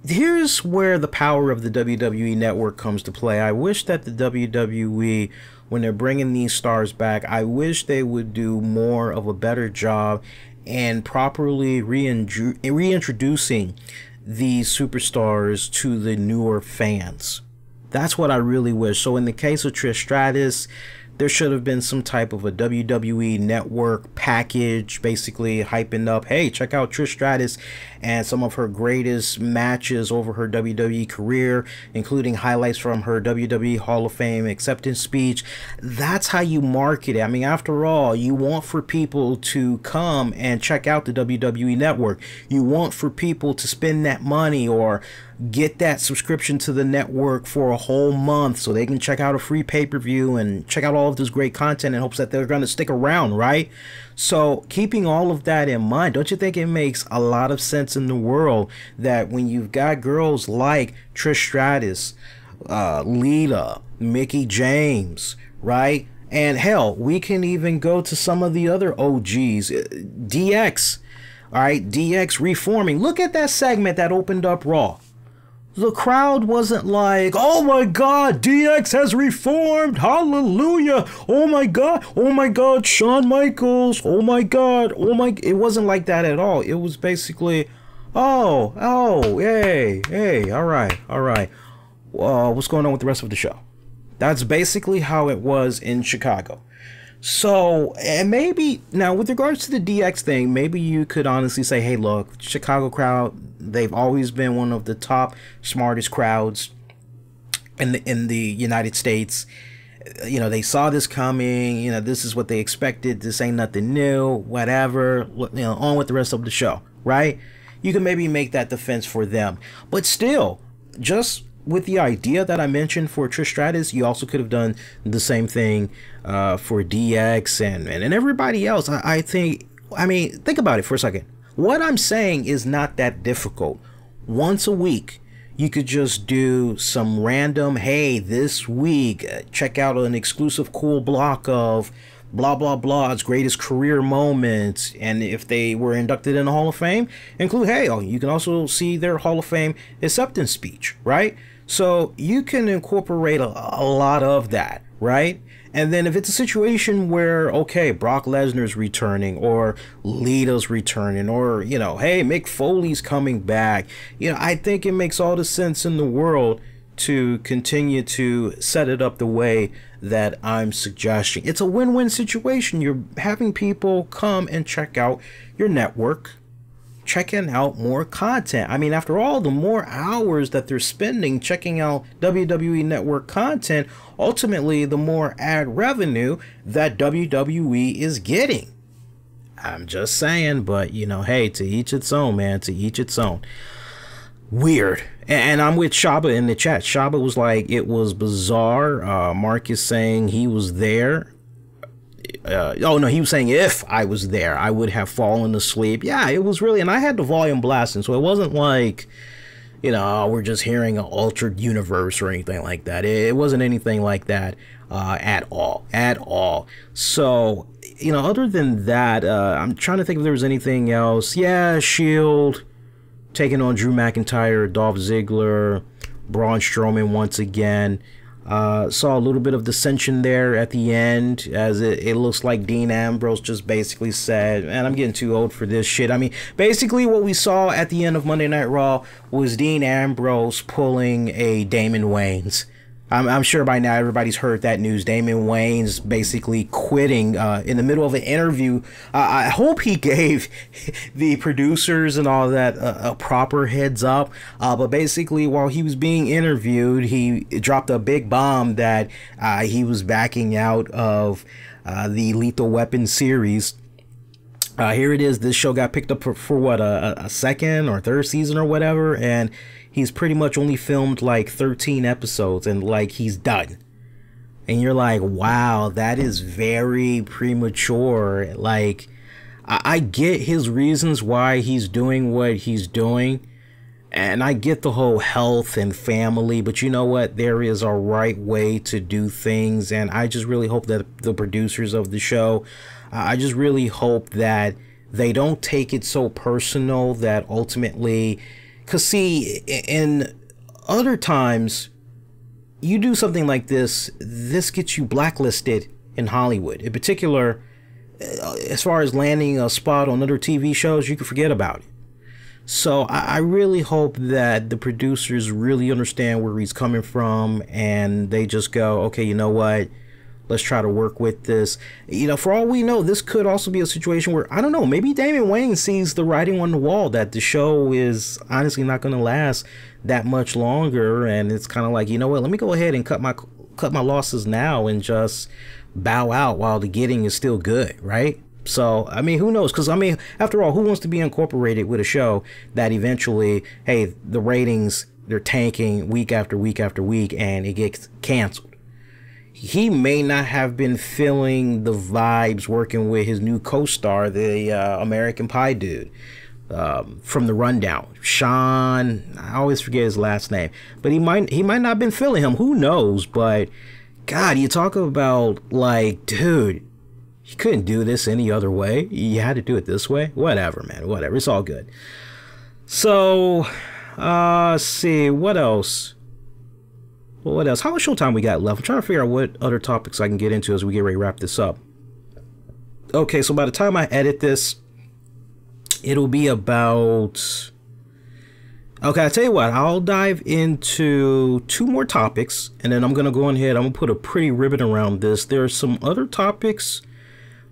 here's where the power of the WWE Network comes to play. I wish that the WWE, when they're bringing these stars back, I wish they would do more of a better job and properly reintroducing these superstars to the newer fans. That's what I really wish. So in the case of Trish Stratus, there should have been some type of a WWE Network package, basically hyping up, hey, check out Trish Stratus and some of her greatest matches over her WWE career, including highlights from her WWE Hall of Fame acceptance speech. That's how you market it. I mean, after all, you want for people to come and check out the WWE Network. You want for people to spend that money or get that subscription to the network for a whole month so they can check out a free pay-per-view and check out all of this great content in hopes that they're going to stick around, right? So keeping all of that in mind, don't you think it makes a lot of sense in the world that when you've got girls like Trish Stratus, Lita, Mickie James, right? And hell, we can even go to some of the other OGs, DX, all right, DX reforming. Look at that segment that opened up Raw. The crowd wasn't like, oh my God, DX has reformed, hallelujah, oh my God, Shawn Michaels, oh my God, oh my, it wasn't like that at all. It was basically, oh, hey, all right, what's going on with the rest of the show? That's basically how it was in Chicago. So, and maybe, now with regards to the DX thing, maybe you could honestly say, hey, look, Chicago crowd, they've always been one of the top, smartest crowds in the United States. You know, they saw this coming, you know, this is what they expected, this ain't nothing new, whatever, you know, on with the rest of the show, right? You can maybe make that defense for them. But still, just with the idea that I mentioned for Trish Stratus, you also could have done the same thing for DX and everybody else. I think, I mean, think about it for a second. What I'm saying is not that difficult. Once a week, you could just do some random, hey, this week, check out an exclusive cool block of blah, blah, blah's greatest career moments. And if they were inducted in the Hall of Fame, include, hey, you can also see their Hall of Fame acceptance speech, right? So you can incorporate a lot of that, right? And then if it's a situation where, okay, Brock Lesnar's returning or Lita's returning or, you know, hey, Mick Foley's coming back, you know, I think it makes all the sense in the world to continue to set it up the way that I'm suggesting. It's a win-win situation. You're having people come and check out your network, checking out more content. I mean, after all, the more hours that they're spending checking out WWE Network content, ultimately, the more ad revenue that WWE is getting. I'm just saying, but, you know, hey, to each its own, man, to each its own. Weird. And I'm with Shaba in the chat. Shaba was like, it was bizarre. Mark is saying he was there. Oh no, he was saying if I was there, I would have fallen asleep. Yeah, it was really, and I had the volume blasting, so it wasn't like, you know, we're just hearing an altered universe or anything like that. It wasn't anything like that at all. So, you know, other than that, I'm trying to think if there was anything else. Yeah, Shield taking on Drew McIntyre, Dolph Ziggler, Braun Strowman once again. Saw a little bit of dissension there at the end, as it looks like Dean Ambrose just basically said, man, I'm getting too old for this shit. I mean, basically what we saw at the end of Monday Night Raw was Dean Ambrose pulling a Damon Wayans. I'm sure by now everybody's heard that news. Damian Wayne's basically quitting in the middle of an interview. I hope he gave the producers and all that a proper heads up. But basically, while he was being interviewed, he dropped a big bomb that he was backing out of the Lethal Weapon series. Here it is. This show got picked up for what, a second or third season or whatever, and he's pretty much only filmed like 13 episodes and like he's done. And you're like, wow, that is very premature. Like, I get his reasons why he's doing what he's doing, and I get the whole health and family, but you know what? There is a right way to do things, and I just really hope that the producers of the show, I just really hope that they don't take it so personal that ultimately, because see, in other times, you do something like this gets you blacklisted in Hollywood. In particular, as far as landing a spot on other TV shows, you can forget about it. So I really hope that the producers really understand where he's coming from, and they just go, okay, you know what? Let's try to work with this. You know, for all we know, this could also be a situation where, I don't know, maybe Damian Wayne sees the writing on the wall that the show is honestly not going to last that much longer. And it's kind of like, you know what, let me go ahead and cut my losses now and just bow out while the getting is still good, right? So, I mean, who knows? Because, I mean, after all, who wants to be incorporated with a show that eventually, hey, the ratings, they're tanking week after week after week and it gets canceled? He may not have been feeling the vibes working with his new co-star, the American Pie dude from the Rundown, Sean. I always forget his last name, but he might not have been feeling him. Who knows? But God, you talk about like, dude, you couldn't do this any other way. You had to do it this way. Whatever, man. Whatever. It's all good. So, let's see what else. Well, what else? How much showtime we got left? I'm trying to figure out what other topics I can get into as we get ready to wrap this up. Okay, so by the time I edit this, it'll be about... Okay, I'll tell you what. I'll dive into 2 more topics, and then I'm going to go ahead. I'm going to put a pretty ribbon around this. There are some other topics,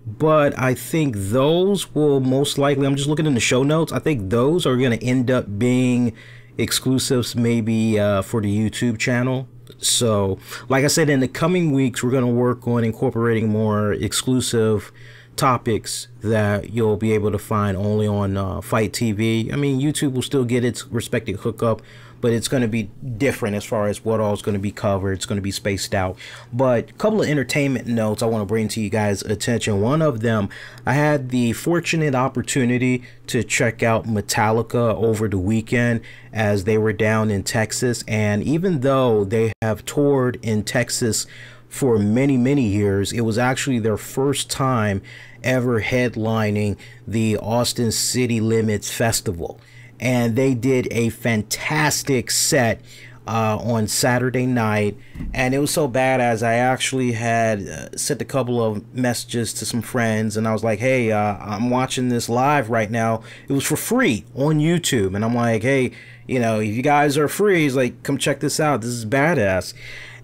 but I think those will most likely... I'm just looking in the show notes. I think those are going to end up being exclusives maybe for the YouTube channel. So, like I said, in the coming weeks, we're going to work on incorporating more exclusive topics that you'll be able to find only on Fight TV. I mean, YouTube will still get its respective hookup, but it's going to be different as far as what all is going to be covered. It's going to be spaced out. But a couple of entertainment notes I want to bring to you guys' attention. One of them, I had the fortunate opportunity to check out Metallica over the weekend as they were down in Texas. And even though they have toured in Texas for many, many years, it was actually their first time ever headlining the Austin City Limits Festival. And they did a fantastic set on Saturday night, and it was so badass. I actually had sent a couple of messages to some friends, and I was like, hey, I'm watching this live right now. It was for free on YouTube, and I'm like, hey, you know, if you guys are free, he's like, come check this out. This is badass.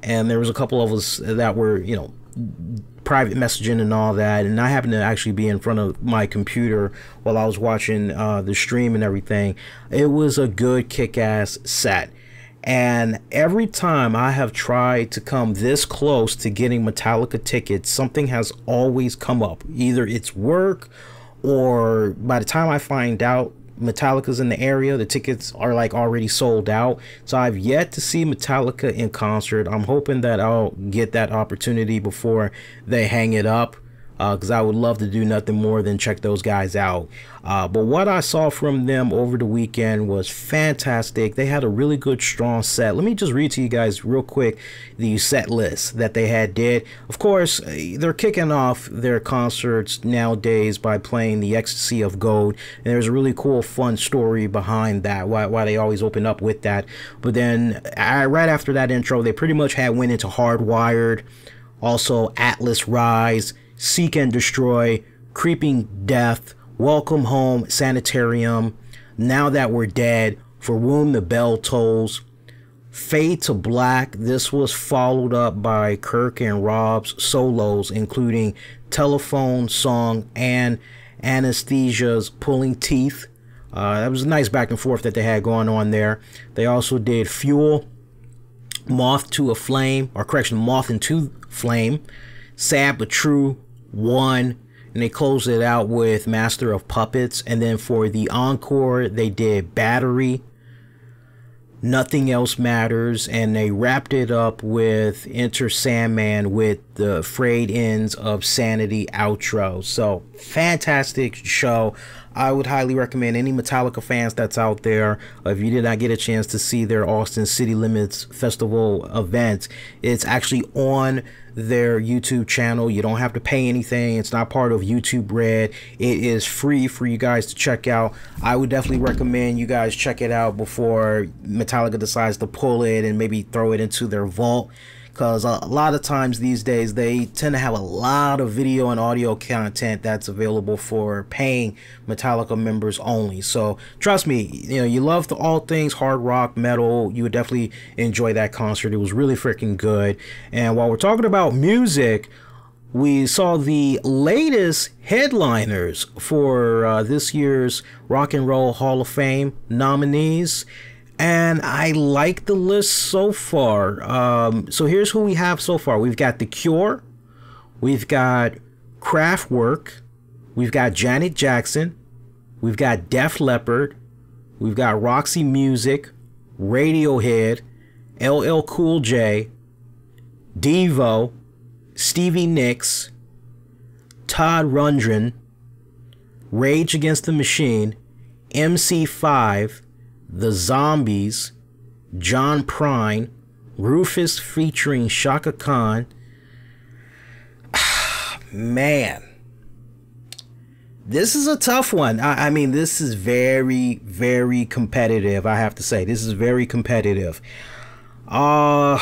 And there was a couple of us that were, you know, private messaging and all that, and I happened to actually be in front of my computer while I was watching the stream and everything. It was a good kick-ass set, and every time I have tried to come this close to getting Metallica tickets, something has always come up. Either it's work, or by the time I find out Metallica's in the area, the tickets are like already sold out. So I've yet to see Metallica in concert. I'm hoping that I'll get that opportunity before they hang it up, because I would love to do nothing more than check those guys out. But what I saw from them over the weekend was fantastic. They had a really good, strong set. Let me just read to you guys real quick the set list that they did. Of course, they're kicking off their concerts nowadays by playing the Ecstasy of Gold. And there's a really cool, fun story behind that, why they always open up with that. But then right after that intro, they pretty much went into Hardwired, also Atlas Rise, Seek and Destroy, Creeping Death, Welcome Home, Sanitarium, Now That We're Dead, For Whom the Bell Tolls, Fade to Black. This was followed up by Kirk and Rob's solos, including Telephone Song and Anesthesia's Pulling Teeth. That was a nice back and forth that they had going on there. They also did Fuel, Moth to a Flame, or correction, Moth into Flame, Sad But True, One, and they closed it out with Master of Puppets. And then for the encore, they did Battery, Nothing Else Matters, and they wrapped it up with Enter Sandman with the Frayed Ends of Sanity outro. So fantastic show. I would highly recommend any Metallica fans that's out there, if you did not get a chance to see their Austin City Limits Festival event, it's actually on their YouTube channel. You don't have to pay anything. It's not part of YouTube Red. It is free for you guys to check out. I would definitely recommend you guys check it out before Metallica decides to pull it and maybe throw it into their vault, because a lot of times these days they tend to have a lot of video and audio content that's available for paying Metallica members only. So trust me, you know, you love all things hard rock, metal, you would definitely enjoy that concert. It was really freaking good. And while we're talking about music, we saw the latest headliners for this year's Rock and Roll Hall of Fame nominees. And I like the list so far. So here's who we have so far. We've got The Cure. We've got Kraftwerk. We've got Janet Jackson. We've got Def Leppard. We've got Roxy Music, Radiohead, LL Cool J, Devo, Stevie Nicks, Todd Rundgren, Rage Against the Machine, MC5, The Zombies, John Prine, Rufus featuring Shaka Khan. Man, this is a tough one. I mean, this is very, very competitive, I have to say. This is very competitive. God.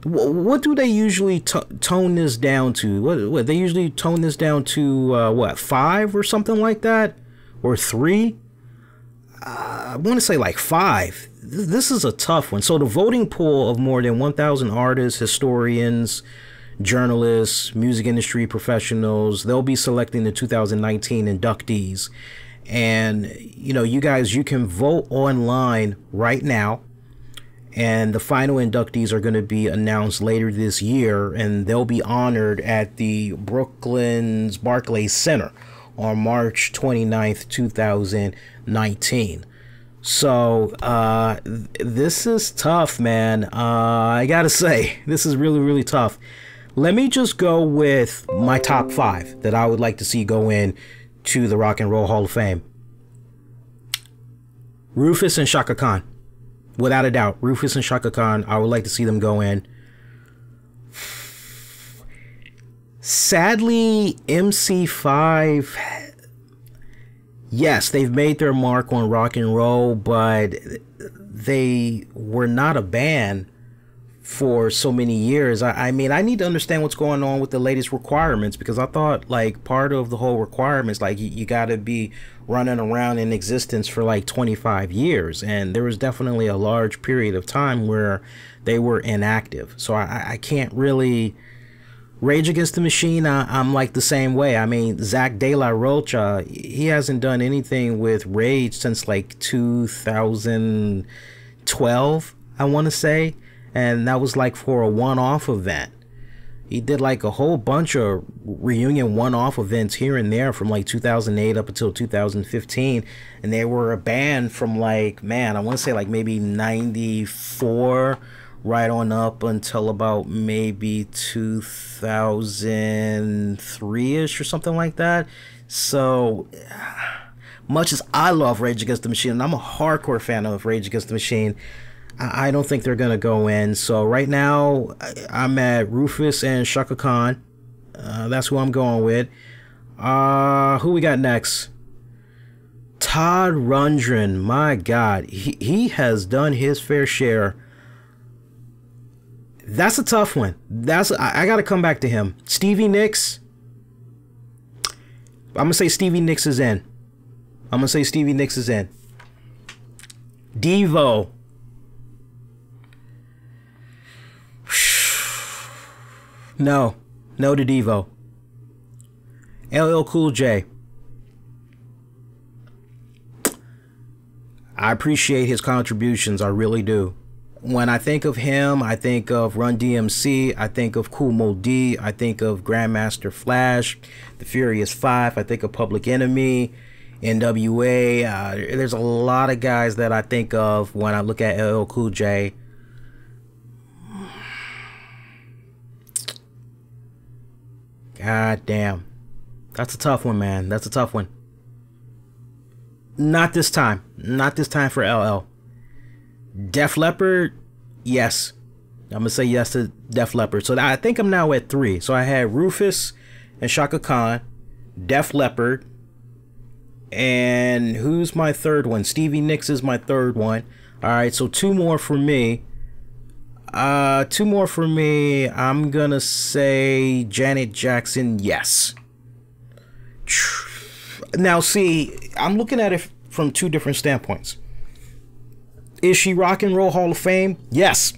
What do they usually tone this down to? What they usually tone this down to, what, 5 or something like that? Or 3? I want to say like 5. This is a tough one. So the voting pool of more than 1,000 artists, historians, journalists, music industry professionals, they'll be selecting the 2019 inductees. And, you know, you guys, you can vote online right now. And the final inductees are going to be announced later this year. And they'll be honored at the Brooklyn's Barclays Center on March 29th, 2019. So this is tough, man. I gotta say, this is really, really tough. Let me just go with my top 5 that I would like to see go in to the Rock and Roll Hall of Fame. Rufus and Shaka Khan. Without a doubt, Rufus and Shaka Khan, I would like to see them go in. Sadly, MC5, yes, they've made their mark on rock and roll, but they were not a band for so many years. I mean, I need to understand what's going on with the latest requirements, because I thought like part of the whole requirements, like you got to be running around in existence for like 25 years. And there was definitely a large period of time where they were inactive. So I can't really... Rage Against the Machine, I'm like the same way. I mean, Zach De La Rocha, he hasn't done anything with Rage since like 2012, I want to say. And that was like for a one-off event. He did like a whole bunch of reunion one-off events here and there from like 2008 up until 2015. And they were a band from like, man, I want to say like maybe 94 right on up until about maybe 2003-ish or something like that. So much as I love Rage Against the Machine, and I'm a hardcore fan of Rage Against the Machine, I don't think they're gonna go in. So right now I'm at Rufus and Shaka Khan. That's who I'm going with. Who we got next? Todd Rundgren. My God, he has done his fair share. That's a tough one. I gotta come back to him. Stevie Nicks. I'm gonna say Stevie Nicks is in. Devo. No to Devo. LL Cool J. I appreciate his contributions, I really do. When I think of him, I think of Run DMC, I think of Kool Moe Dee, I think of Grandmaster Flash, The Furious Five, I think of Public Enemy, NWA. There's a lot of guys that I think of when I look at LL Cool J. God damn. That's a tough one, man. That's a tough one. Not this time. Not this time for LL. Def Leppard, yes. I'm going to say yes to Def Leppard. So I think I'm now at 3. So I had Rufus and Shaka Khan, Def Leppard, and who's my third one? Stevie Nicks is my third one. All right, so 2 more for me. 2 more for me. I'm going to say Janet Jackson, yes. Now, see, I'm looking at it from 2 different standpoints. Is she Rock and Roll Hall of Fame? Yes.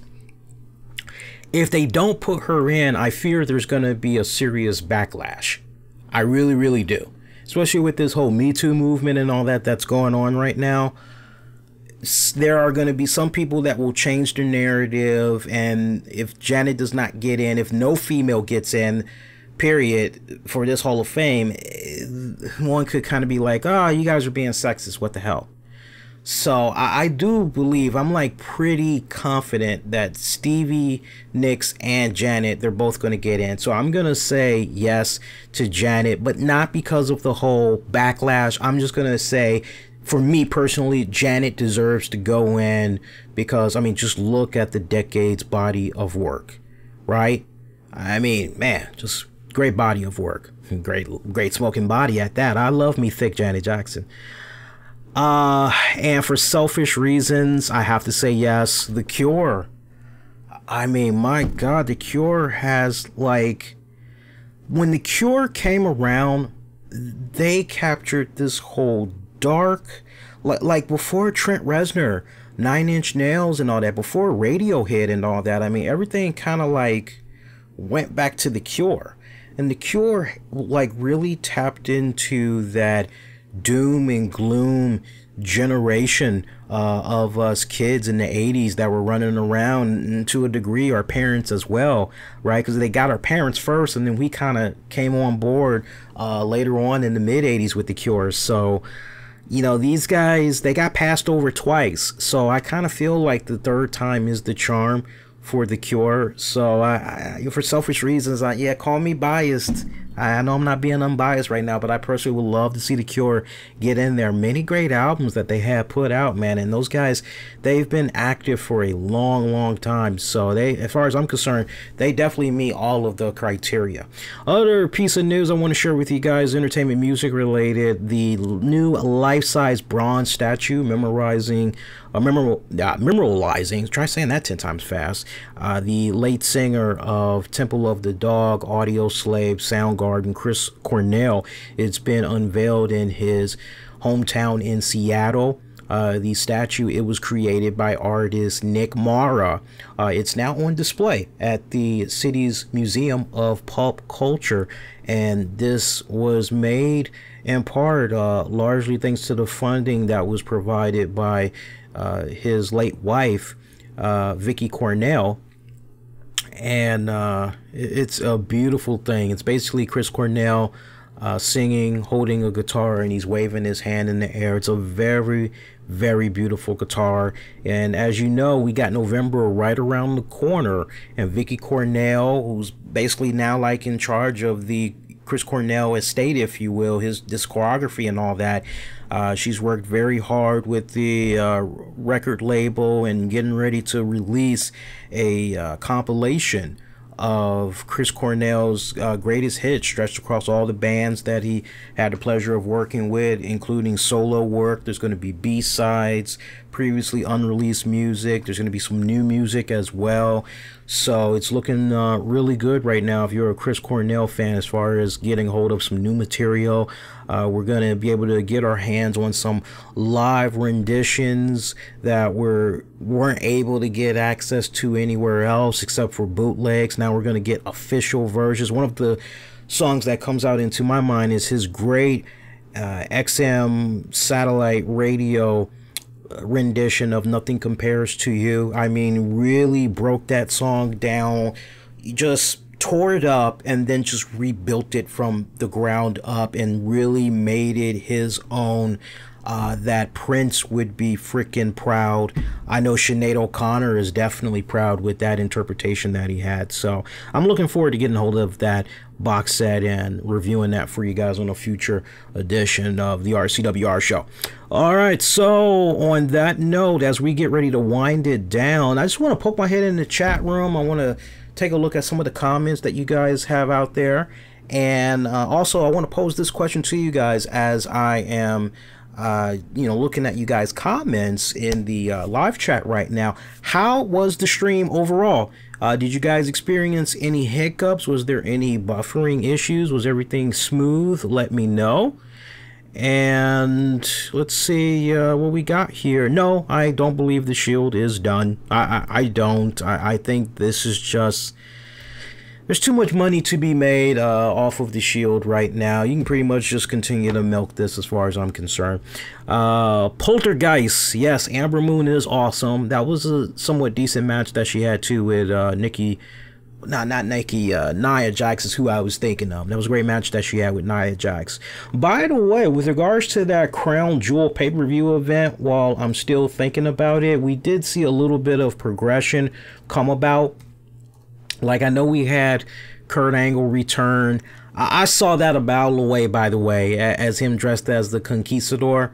If they don't put her in, I fear there's going to be a serious backlash. I really, really do. Especially with this whole Me Too movement and all that's going on right now. There are going to be some people that will change the narrative. And if Janet does not get in, if no female gets in, period, for this Hall of Fame, one could kind of be like, oh, you guys are being sexist, what the hell. So I do believe, I'm like pretty confident that Stevie Nicks and Janet, they're both going to get in. So I'm going to say yes to Janet, but not because of the whole backlash. I'm just going to say, for me personally, Janet deserves to go in because, I mean, just look at the decade's body of work, right? I mean, man, just great body of work. Great smoking body at that. I love me thick Janet Jackson. And for selfish reasons, I have to say yes. The Cure. I mean, my God, The Cure has, like, when The Cure came around, they captured this whole dark, like before Trent Reznor, 9 Inch Nails and all that, before Radiohead and all that. I mean, everything kind of like went back to The Cure. And The Cure, like, really tapped into that doom and gloom generation of us kids in the 80s that were running around, and to a degree our parents as well, right? Because they got our parents first, and then we kind of came on board later on in the mid 80s with The Cure. So, you know, these guys, they got passed over twice. So I kind of feel like the third time is the charm for The Cure. So for selfish reasons, yeah, call me biased. I know I'm not being unbiased right now, but I personally would love to see The Cure get in there. Many great albums that they have put out, man. And those guys, they've been active for a long, long time. So they, as far as I'm concerned, they definitely meet all of the criteria. Other piece of news I want to share with you guys, entertainment music related, the new life-size bronze statue memorializing, try saying that 10 times fast, the late singer of Temple of the Dog, Audio Slave, Soundgarden, Chris Cornell. It's been unveiled in his hometown in Seattle. The statue, it was created by artist Nick Mara. It's now on display at the city's Museum of Pop Culture, and this was made in part largely thanks to the funding that was provided by his late wife, Vicky Cornell. And it's a beautiful thing. It's basically Chris Cornell singing, holding a guitar, and he's waving his hand in the air. It's a very, very beautiful guitar. And as you know, we got November right around the corner, and Vicky Cornell, who's basically now like in charge of the Chris Cornell estate, if you will, his discography and all that. She's worked very hard with the record label and getting ready to release a compilation of Chris Cornell's greatest hits, stretched across all the bands that he had the pleasure of working with, including solo work. There's going to be B-sides, previously unreleased music. There's going to be some new music as well. So it's looking really good right now if you're a Chris Cornell fan as far as getting hold of some new material. We're going to be able to get our hands on some live renditions that weren't able to get access to anywhere else except for bootlegs. Now we're going to get official versions. One of the songs that comes out into my mind is his great XM satellite radio rendition of Nothing Compares to You. I mean, really broke that song down, just tore it up, and then just rebuilt it from the ground up and really made it his own. That Prince would be freaking proud. I know Sinead O'Connor is definitely proud with that interpretation that he had. So I'm looking forward to getting hold of that box set and reviewing that for you guys on a future edition of the RCWR show. All right, so on that note, as we get ready to wind it down, I just want to poke my head in the chat room. I want to take a look at some of the comments that you guys have out there. And also, I want to pose this question to you guys as I am looking at you guys' comments in the live chat right now. How was the stream overall? Did you guys experience any hiccups? Was there any buffering issues? Was everything smooth? Let me know. And let's see what we got here. No, I don't believe the Shield is done. I don't. I think this is just... There's too much money to be made off of the Shield right now. You can pretty much just continue to milk this as far as I'm concerned. Poltergeist. Yes, Amber Moon is awesome. That was a somewhat decent match that she had too with Nia Jax is who I was thinking of. That was a great match that she had with Nia Jax. By the way, with regards to that Crown Jewel pay-per-view event, while I'm still thinking about it, we did see a little bit of progression come about. Like, I know we had Kurt Angle return. I saw that a mile away, by the way, as him dressed as the Conquistador.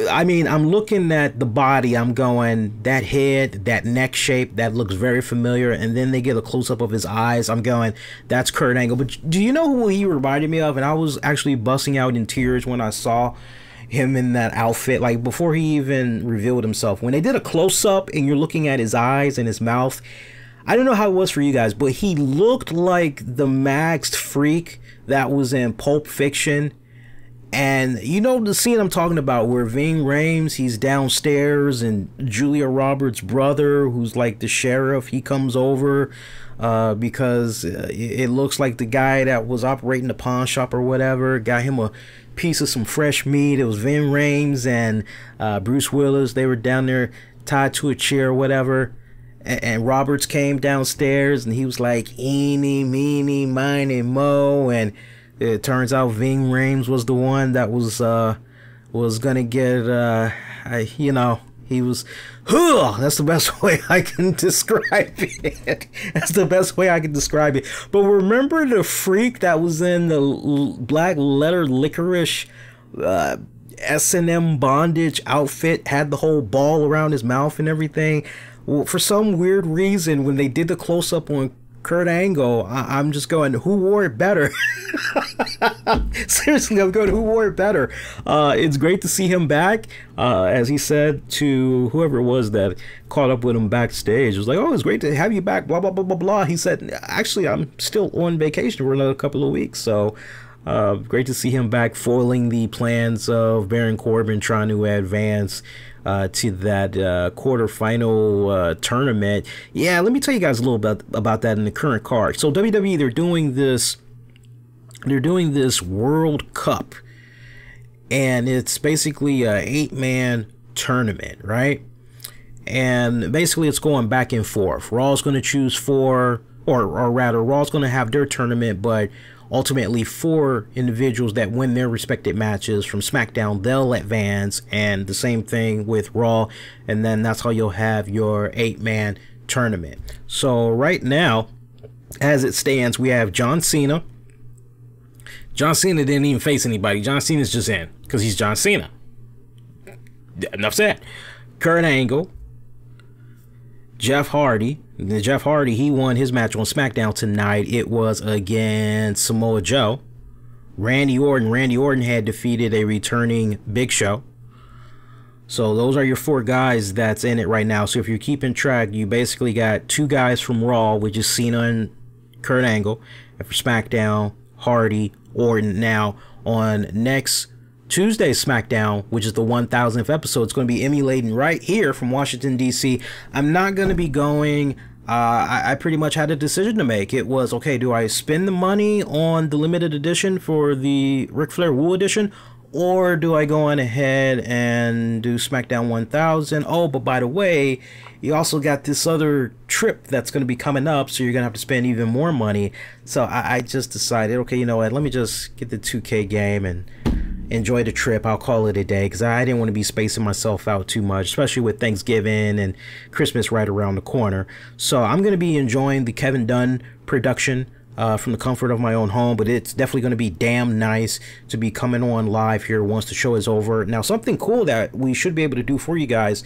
I mean, I'm looking at the body. I'm going, that head, that neck shape, that looks very familiar. And then they get a close-up of his eyes. I'm going, that's Kurt Angle. But do you know who he reminded me of? And I was actually busting out in tears when I saw him in that outfit, like before he even revealed himself. When they did a close-up and you're looking at his eyes and his mouth, I don't know how it was for you guys, but he looked like the maxed freak that was in Pulp Fiction. And you know the scene I'm talking about where Ving Rhames, he's downstairs and Julia Roberts' brother, who's like the sheriff, he comes over because it looks like the guy that was operating the pawn shop or whatever got him a piece of some fresh meat. It was Ving Rhames and Bruce Willis. They were down there tied to a chair or whatever. And Roberts came downstairs and he was like, eeny, meeny, miny, mo. And it turns out Ving Rhames was the one that was gonna get, he was, that's the best way I can describe it. That's the best way I can describe it. But remember the freak that was in the black leather licorice S&M bondage outfit, had the whole ball around his mouth and everything? Well, for some weird reason, when they did the close-up on Kurt Angle, I'm just going, who wore it better? Seriously, I'm going, who wore it better? It's great to see him back. As he said to whoever it was that caught up with him backstage, it was like, oh, it's great to have you back, blah, blah, blah, blah, blah. He said, actually, I'm still on vacation for another couple of weeks, so great to see him back, foiling the plans of Baron Corbin trying to advance to that quarterfinal tournament. Yeah, let me tell you guys a little bit about that in the current card. So WWE, they're doing this World Cup, and it's basically a 8-man tournament, right? And basically it's going back and forth. Raw's going to choose 4, or rather Raw's going to have their tournament, but ultimately 4 individuals that win their respective matches from SmackDown, they'll advance, and the same thing with Raw, and then that's how you'll have your 8-man tournament. So right now, as it stands, we have John Cena. John Cena didn't even face anybody. John Cena's just in because he's John Cena. Enough said. Kurt Angle, Jeff Hardy. Jeff Hardy, he won his match on SmackDown tonight. It was against Samoa Joe. Randy Orton. Randy Orton had defeated a returning Big Show. So those are your 4 guys that's in it right now. So if you're keeping track, you basically got 2 guys from Raw, which is Cena and Kurt Angle, and for SmackDown, Hardy, Orton. Now on next Tuesday's SmackDown, which is the 1000th episode, it's going to be emulating right here from Washington, D.C. I'm not going to be going. I pretty much had a decision to make. It was, okay, do I spend the money on the limited edition for the Ric Flair Woo edition, or do I go on ahead and do SmackDown 1000? Oh, but by the way, you also got this other trip that's going to be coming up, so you're going to have to spend even more money. So I just decided, okay, you know what, let me just get the 2K game and enjoy the trip. I'll call it a day, because I didn't want to be spacing myself out too much, especially with Thanksgiving and Christmas right around the corner. So I'm going to be enjoying the Kevin Dunn production from the comfort of my own home, but it's definitely going to be damn nice to be coming on live here once the show is over. Now, something cool that we should be able to do for you guys,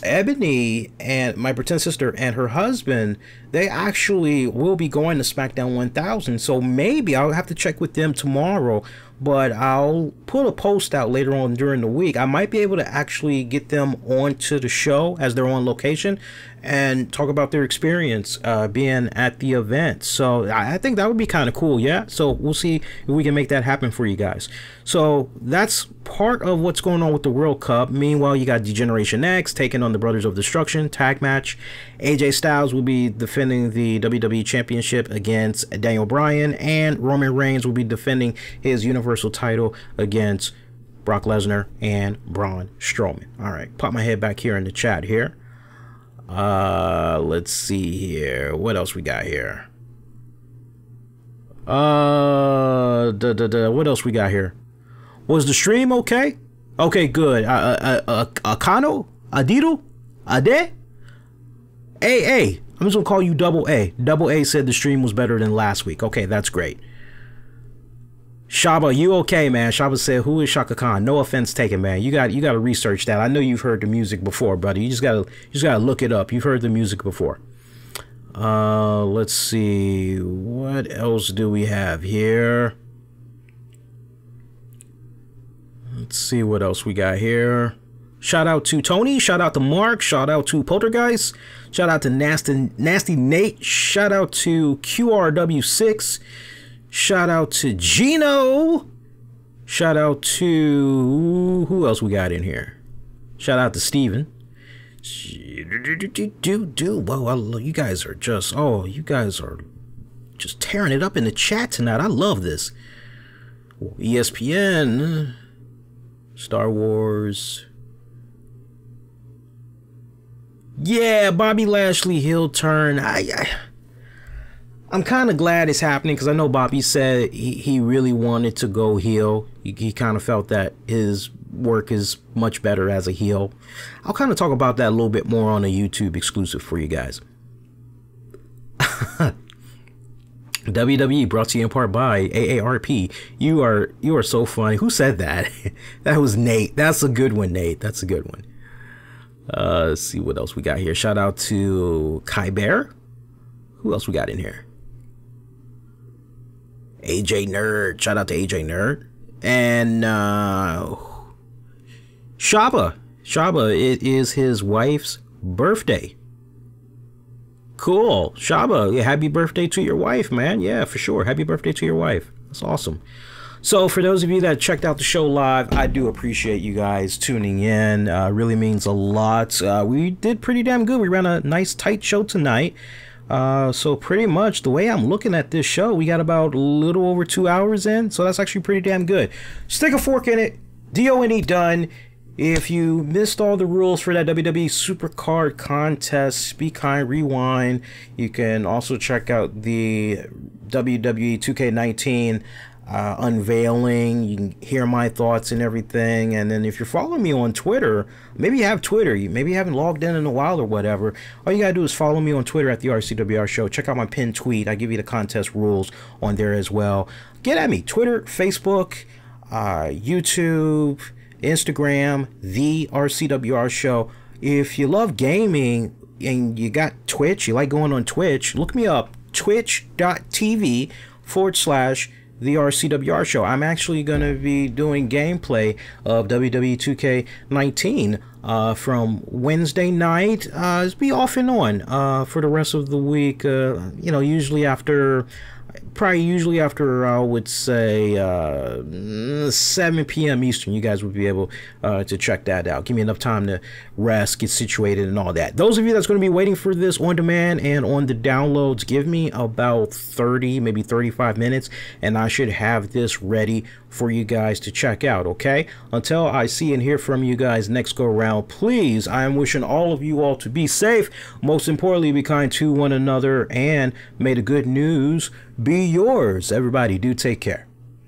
Ebony and my pretend sister and her husband, they actually will be going to SmackDown 1000, so maybe I'll have to check with them tomorrow, but I'll put a post out later on during the week. I might be able to actually get them onto the show as they're on location and talk about their experience being at the event. So I think that would be kind of cool. Yeah, so we'll see if we can make that happen for you guys. So that's part of what's going on with the World Cup. Meanwhile, you got Degeneration X taking on the Brothers of Destruction tag match. AJ Styles will be defending the WWE Championship against Daniel Bryan, and Roman Reigns will be defending his Universal title against Brock Lesnar and Braun Strowman. All right, pop my head back here in the chat here. Let's see here. What else we got here? What else we got here? Was the stream okay? Okay, good. Akano? Adido? Ade? AA. I'm just gonna call you Double A. Double A said the stream was better than last week. Okay, that's great. Shaba, you okay, man? Shaba said, who is Shaka Khan? No offense taken, man. You got to research that. I know you've heard the music before, buddy. You just gotta look it up. You've heard the music before. Let's see. What else do we have here? Let's see what else we got here. Shout out to Tony. Shout out to Mark. Shout out to Poltergeist. Shout out to Nasty Nate. Shout out to QRW6. Shout out to Gino. Shout out to who else we got in here? Shout out to Steven. Whoa, you guys are just, oh, you guys are just tearing it up in the chat tonight. I love this. ESPN, Star Wars. Yeah, Bobby Lashley heel turn. I'm kind of glad it's happening, because I know Bobby said he really wanted to go heel. He kind of felt that his work is much better as a heel. I'll kind of talk about that a little bit more on a YouTube exclusive for you guys. WWE brought to you in part by AARP. You are so funny. Who said that? That was Nate. That's a good one, Nate. That's a good one. Let's see what else we got here. Shout out to Kai Bear. Who else we got in here? AJ Nerd. Shout out to AJ Nerd. And Shaba. It is his wife's birthday. Cool. Shaba, yeah, happy birthday to your wife, man. Yeah, for sure. Happy birthday to your wife. That's awesome. So for those of you that checked out the show live, I do appreciate you guys tuning in. Really means a lot. We did pretty damn good. We ran a nice tight show tonight. So pretty much the way I'm looking at this show, we got about a little over 2 hours in. So that's actually pretty damn good. Stick a fork in it. DONE done. If you missed all the rules for that WWE Supercard contest, be kind, rewind. You can also check out the WWE 2K19 unveiling. You can hear my thoughts and everything. And then if you're following me on Twitter, maybe you have Twitter, maybe you haven't logged in a while or whatever, all you gotta do is follow me on Twitter at the RCWR show. Check out my pinned tweet. I give you the contest rules on there as well. Get at me. Twitter, Facebook, YouTube, Instagram, the RCWR show. If you love gaming and you got Twitch, you like going on Twitch, look me up, twitch.tv/the the RCWR show. I'm actually going to be doing gameplay of WWE 2K19 from Wednesday night. It's be off and on for the rest of the week. You know, usually after I would say 7 p.m. Eastern, you guys would be able to check that out. Give me enough time to rest, get situated, and all that. Those of you that's going to be waiting for this on demand and on the downloads, give me about 30, maybe 35 minutes, and I should have this ready for you guys to check out, okay? Until I see and hear from you guys next go around, please, I am wishing all of you all to be safe. Most importantly, be kind to one another, and may the good news be yours. Everybody, do take care.